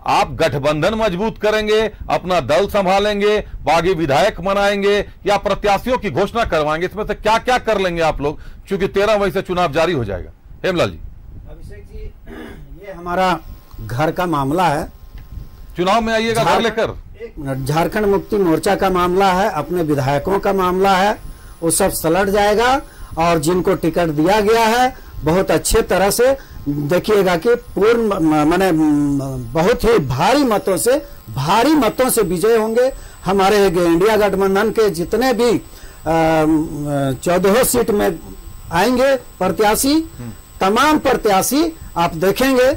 आप गठबंधन मजबूत करेंगे, अपना दल संभालेंगे, बागी विधायक मनाएंगे, या प्रत्याशियों की घोषणा करवाएंगे? इसमें से क्या क्या कर लेंगे आप लोग, क्योंकि 13 मई से चुनाव जारी हो जाएगा। हेमलाल जी, अभिषेक जी, ये हमारा घर का मामला है, चुनाव में आइएगा घर लेकर। झारखंड मुक्ति मोर्चा का मामला है, अपने विधायकों का मामला है, वो सब सलट जाएगा। और जिनको टिकट दिया गया है बहुत अच्छे तरह से देखिएगा कि पूर्ण माने बहुत ही भारी मतों से विजय होंगे। हमारे इंडिया गठबंधन के जितने भी 14 सीट में आएंगे प्रत्याशी, तमाम प्रत्याशी आप देखेंगे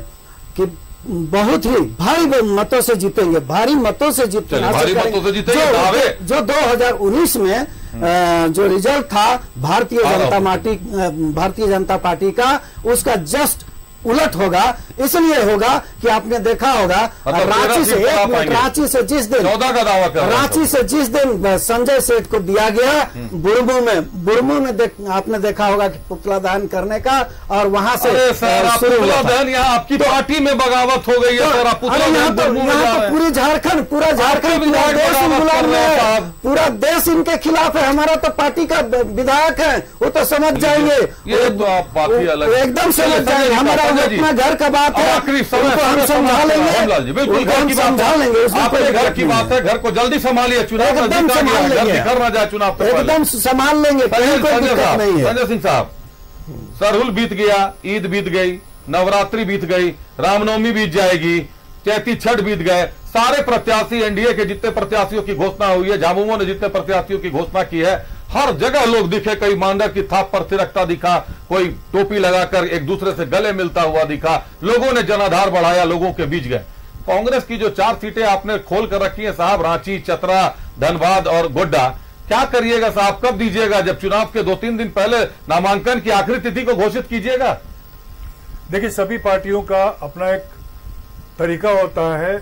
कि बहुत ही भारी मतों से जीतेंगे, भारी मतों से जीतेंगे। जो 2019 में जो रिजल्ट था भारतीय जनता पार्टी का, उसका जस्ट उलट होगा। इसलिए होगा कि आपने देखा होगा रांची से, एक मिनट, रांची से जिस दिन 14 का दावा कर, रांची से जिस दिन संजय सेठ को दिया गया बुरमू में आपने देखा होगा कि पुतला दहन करने का, और वहां से पुतला दहन यहाँ आपकी पार्टी में बगावत हो गई है। यहाँ तो पूरी झारखंड, पूरा झारखंड, पूरा देश गुलाम है, पूरा देश इनके खिलाफ है। हमारा तो पार्टी का विधायक है, वो तो समझ जाएंगे, एकदम समझ जाएंगे। हमारा अपना घर का बात है, उनको हम समझा लेंगे, बिल्कुल हम समझा लेंगे। आपके घर की बात है, घर को जल्दी संभालिए, चुनाव एकदम संभाल लेंगे, करना जाए चुनाव, एकदम संभाल लेंगे, कोई दिक्कत नहीं है। संजय सिंह साहब, सरहुल बीत गया, ईद बीत गई, नवरात्रि बीत गई, रामनवमी बीत जाएगी, चैती छठ बीत गए, सारे प्रत्याशी एनडीए के जितने प्रत्याशियों की घोषणा हुई है, झामुमो ने जितने प्रत्याशियों की घोषणा की है, हर जगह लोग दिखे, कई मांडर की थाप पर थिरकता दिखा, कोई टोपी लगाकर एक दूसरे से गले मिलता हुआ दिखा, लोगों ने जनाधार बढ़ाया, लोगों के बीच गए। कांग्रेस की जो 4 सीटें आपने खोल कर रखी है साहब, रांची, चतरा, धनबाद और गोड्डा, क्या करिएगा साहब, कब दीजिएगा? जब चुनाव के 2-3 दिन पहले नामांकन की आखिरी तिथि को घोषित कीजिएगा। देखिए, सभी पार्टियों का अपना एक तरीका होता है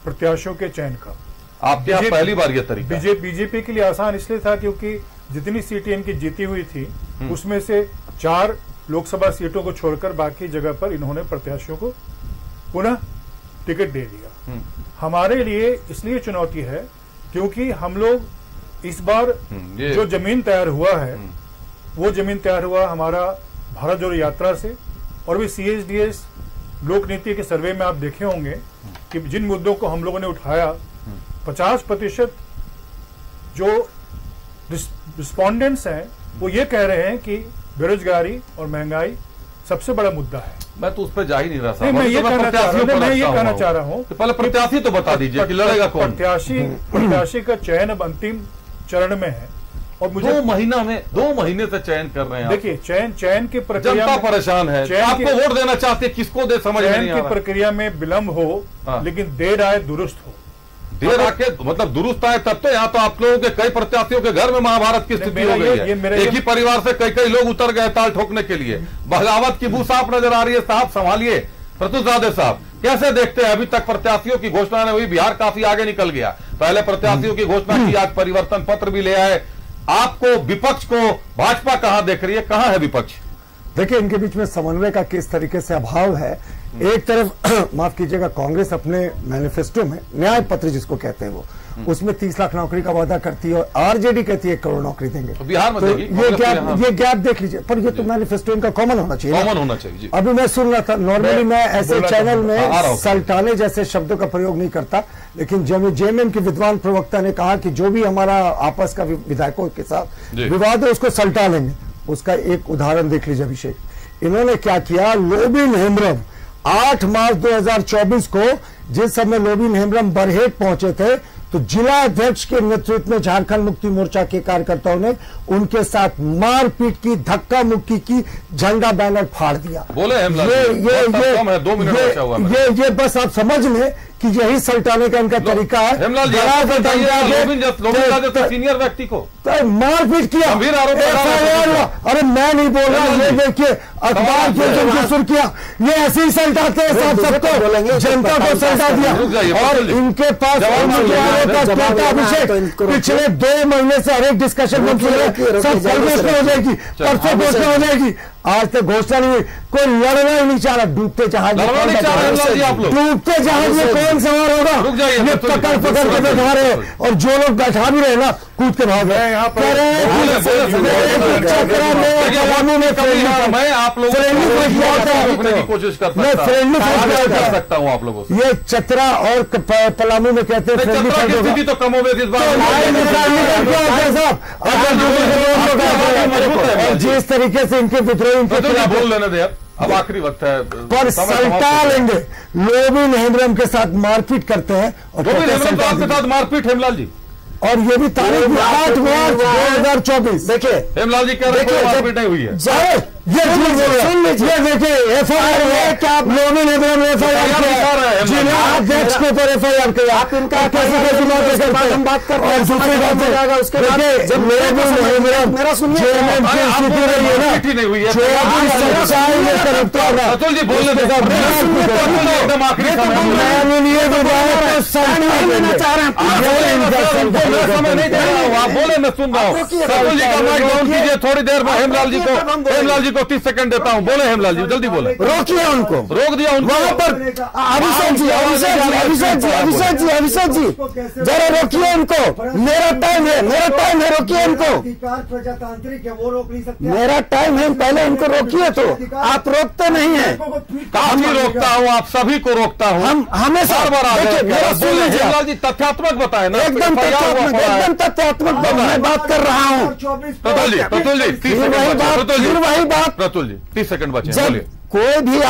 प्रत्याशियों के चयन का। आपके यहाँ पहली बार यह तरीका? बीजेपी के लिए आसान इसलिए था क्योंकि जितनी सीटें इनकी जीती हुई थी उसमें से 4 लोकसभा सीटों को छोड़कर बाकी जगह पर इन्होंने प्रत्याशियों को पुनः टिकट दे दिया। हमारे लिए इसलिए चुनौती है क्योंकि हम लोग इस बार जो जमीन तैयार हुआ है वो जमीन तैयार हुआ हमारा भारत जोड़ो यात्रा से, और भी CSDS लोक नीति के सर्वे में आप देखे होंगे कि जिन मुद्दों को हम लोगों ने उठाया, 50% जो रिस्पोंडेंट्स हैं वो ये कह रहे हैं कि बेरोजगारी और महंगाई सबसे बड़ा मुद्दा है। मैं तो उस पर जा ही नहीं रहा साहब। मैं ये कहना चाह रहा हूँ, पहले प्रत्याशी तो बता दीजिए कि लड़ेगा कौन? प्रत्याशी का चयन अब अंतिम चरण में है, और मुझे 2 महीने से चयन कर रहे हैं। देखिए, चयन की प्रक्रिया, जनता परेशान है, आपको वोट देना चाहते, किसको दे समझ नहीं आ रहा। चयन की प्रक्रिया में विलंब हो, लेकिन देर आए दुरुस्त हो। देर आके मतलब दुरुस्त आए तब तो। यहाँ तो आप लोगों के कई प्रत्याशियों के घर में महाभारत की स्थिति हो गई है। एक ही परिवार से कई लोग उतर गए ताल ठोकने के लिए। बगावत की बू साफ नजर आ रही है साहब, संभालिए। प्रतुषजादे साहब, कैसे देखते हैं? अभी तक प्रत्याशियों की घोषणा नहीं हुई, बिहार काफी आगे निकल गया, पहले प्रत्याशियों की घोषणा की, आज परिवर्तन पत्र भी ले आए। आपको, विपक्ष को भाजपा कहां देख रही है, कहां है विपक्ष? देखिए, इनके बीच में समन्वय का किस तरीके से अभाव है। एक तरफ माफ कीजिएगा, कांग्रेस अपने मैनिफेस्टो में न्याय पत्र जिसको कहते हैं वो, उसमें 30 लाख नौकरी का वादा करती है, और आरजेडी कहती है 1 करोड़ नौकरी देंगे। तो बिहार में तो ये गैप देख लीजिए, पर ये तो मैनिफेस्टो इनका कॉमन होना चाहिए, कॉमन होना चाहिए। अभी मैं सुन रहा था, नॉर्मली मैं ऐसे चैनल में सल्टाने जैसे शब्दों का प्रयोग नहीं करता, लेकिन जेएमएम के विद्वान प्रवक्ता ने कहा कि जो भी हमारा आपस का विधायकों के साथ विवाद है उसको सल्टा लेंगे। उसका एक उदाहरण देख लीजिए अभिषेक, इन्होंने क्या किया, लोबिन हेम्ब्रम 8 मार्च 2024 को जिस समय लोबिन हेम्ब्रम बरहेट पहुंचे थे, तो जिला अध्यक्ष के नेतृत्व में झारखंड मुक्ति मोर्चा के कार्यकर्ताओं ने उनके साथ मारपीट की, धक्का मुक्की की, झंडा बैनर फाड़ दिया। बोले ये बस आप समझ लें कि यही सल्टाने का इनका तरीका है। सीनियर व्यक्ति को मारपीट किया, अरे मैं नहीं बोल रहा, ये देखिए अखबार की सुर्खियां, ये ऐसे ही सल्टाते हैं साहब, सबको जनता को सल्टा दिया। और इनके पास अभिषेक पिछले 2 महीने से हर एक डिस्कशन में सब घोषणा हो जाएगी, परसों घोषणा हो जाएगी, आज तक घोषणा नहीं हुई। कोई लड़ना ही नहीं चाह रहा, डूबते जहाज में कौन सवार होगा, ये पकड़ के बैठा रहे, और जो लोग बैठा भी रहे ना कूद के भाग रहे। मैं आप लोगों की कोशिश करता हूँ आप लोगों से। ये चतरा और पलामू में कहते हैं तो कम हो गई इस बार, जिस तरीके से इनके विद्रोही बोल लेने दे अब आखिरी वक्त है, पर सल्टा लेंगे। लोबिन हेम्ब्रम के साथ मारपीट करते हैं, और लोबिन हेम्ब्रम के साथ मारपीट, हेमलाल जी, और ये भी तारीख 8 मार्च 2024। देखिए हेमलाल जी कह रहे हैं मारपीट नहीं हुई है। ये सुन लीजिए, देखिए FIR है क्या लोबिन हेम्ब्रम ने FIR किया, जिला अध्यक्ष के ऊपर FIR किया, आप इनका कैसे हम बात कर रहे हैं। दूसरी बात है उसके बाद जब मेरा सुनिए स्थिति रही है ना, नहीं हुई है सच्चाई लेकर अतुल जी बोलने देगा एकदम आखिरी समय नहीं दे रहा हूँ, आप बोले मैं सुन रहा हूँ। अतुल जी का माइक डाउन कीजिए थोड़ी देर में। हेमलाल जी को 30 सेकंड देता हूँ, बोले हेमलाल जी जल्दी बोले। रोकिए उनको, रोक दिया उनको वहां पर। अभिषेक जी जरा रोकिए उनको, मेरा टाइम है, रोकिए उनको। प्रजातांत्रिक है, वो रोक नहीं सकते। मेरा टाइम है, पहले इनको रोकिए। तो आप रोकते नहीं है। काफी रोकता हूँ, आप सभी को रोकता हूँ। हम हमेशा हेमलाल जी तथ्यात्मक बताए ना, एकदम तथ्यात्मक मैं बात कर रहा हूँ। प्रतुल जी 30 सेकंड बचे। जब कोई भी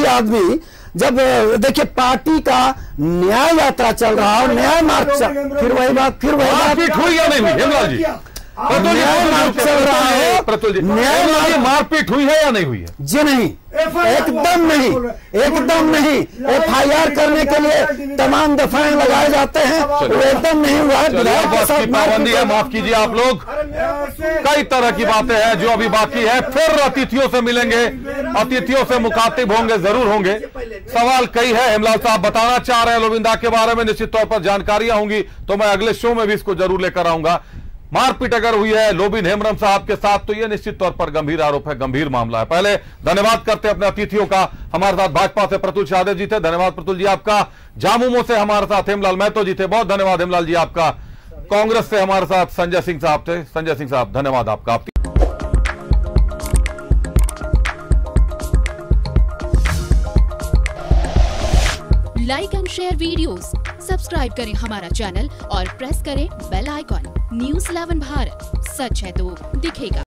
आदमी जब देखिए पार्टी का न्याय यात्रा चल रहा है, न्याय मार्ग फिर वही बात हुई या नहीं हुई हेमलाल जी? न्याय मार्ग चल रहा है, प्रतुल जी न्याय मारपीट हुई है या नहीं हुई है? जी नहीं, एकदम नहीं। FIR करने के लिए तमाम दफाएं लगाए जाते हैं, वो एकदम नहीं हुआ है। पाबंदी है, माफ कीजिए आप लोग। कई तरह की बातें हैं जो अभी बाकी है, फिर अतिथियों से मिलेंगे, अतिथियों से मुखातिब होंगे, जरूर होंगे। सवाल कई है, हेमलाल साहब बताना चाह रहे हैं लोबिंदा के बारे में, निश्चित तौर पर जानकारियां होंगी तो मैं अगले शो में भी इसको जरूर लेकर आऊंगा। मारपीट अगर हुई है लोबिन हेम्ब्रम साहब के साथ तो यह निश्चित तौर पर गंभीर आरोप है, गंभीर मामला है। पहले धन्यवाद करते हैं अपने अतिथियों का। हमारे साथ भाजपा से प्रतुल शाहदेव जी थे, धन्यवाद प्रतुल जी आपका। जामुमो से हमारे साथ हेमलाल महतो जी थे, बहुत धन्यवाद हेमलाल जी आपका। कांग्रेस से हमारे साथ संजय सिंह साहब थे, संजय सिंह साहब धन्यवाद आपका। Like and share videos, subscribe करें हमारा चैनल और प्रेस करें बेल आइकॉन। News 11 भारत, सच है तो दिखेगा।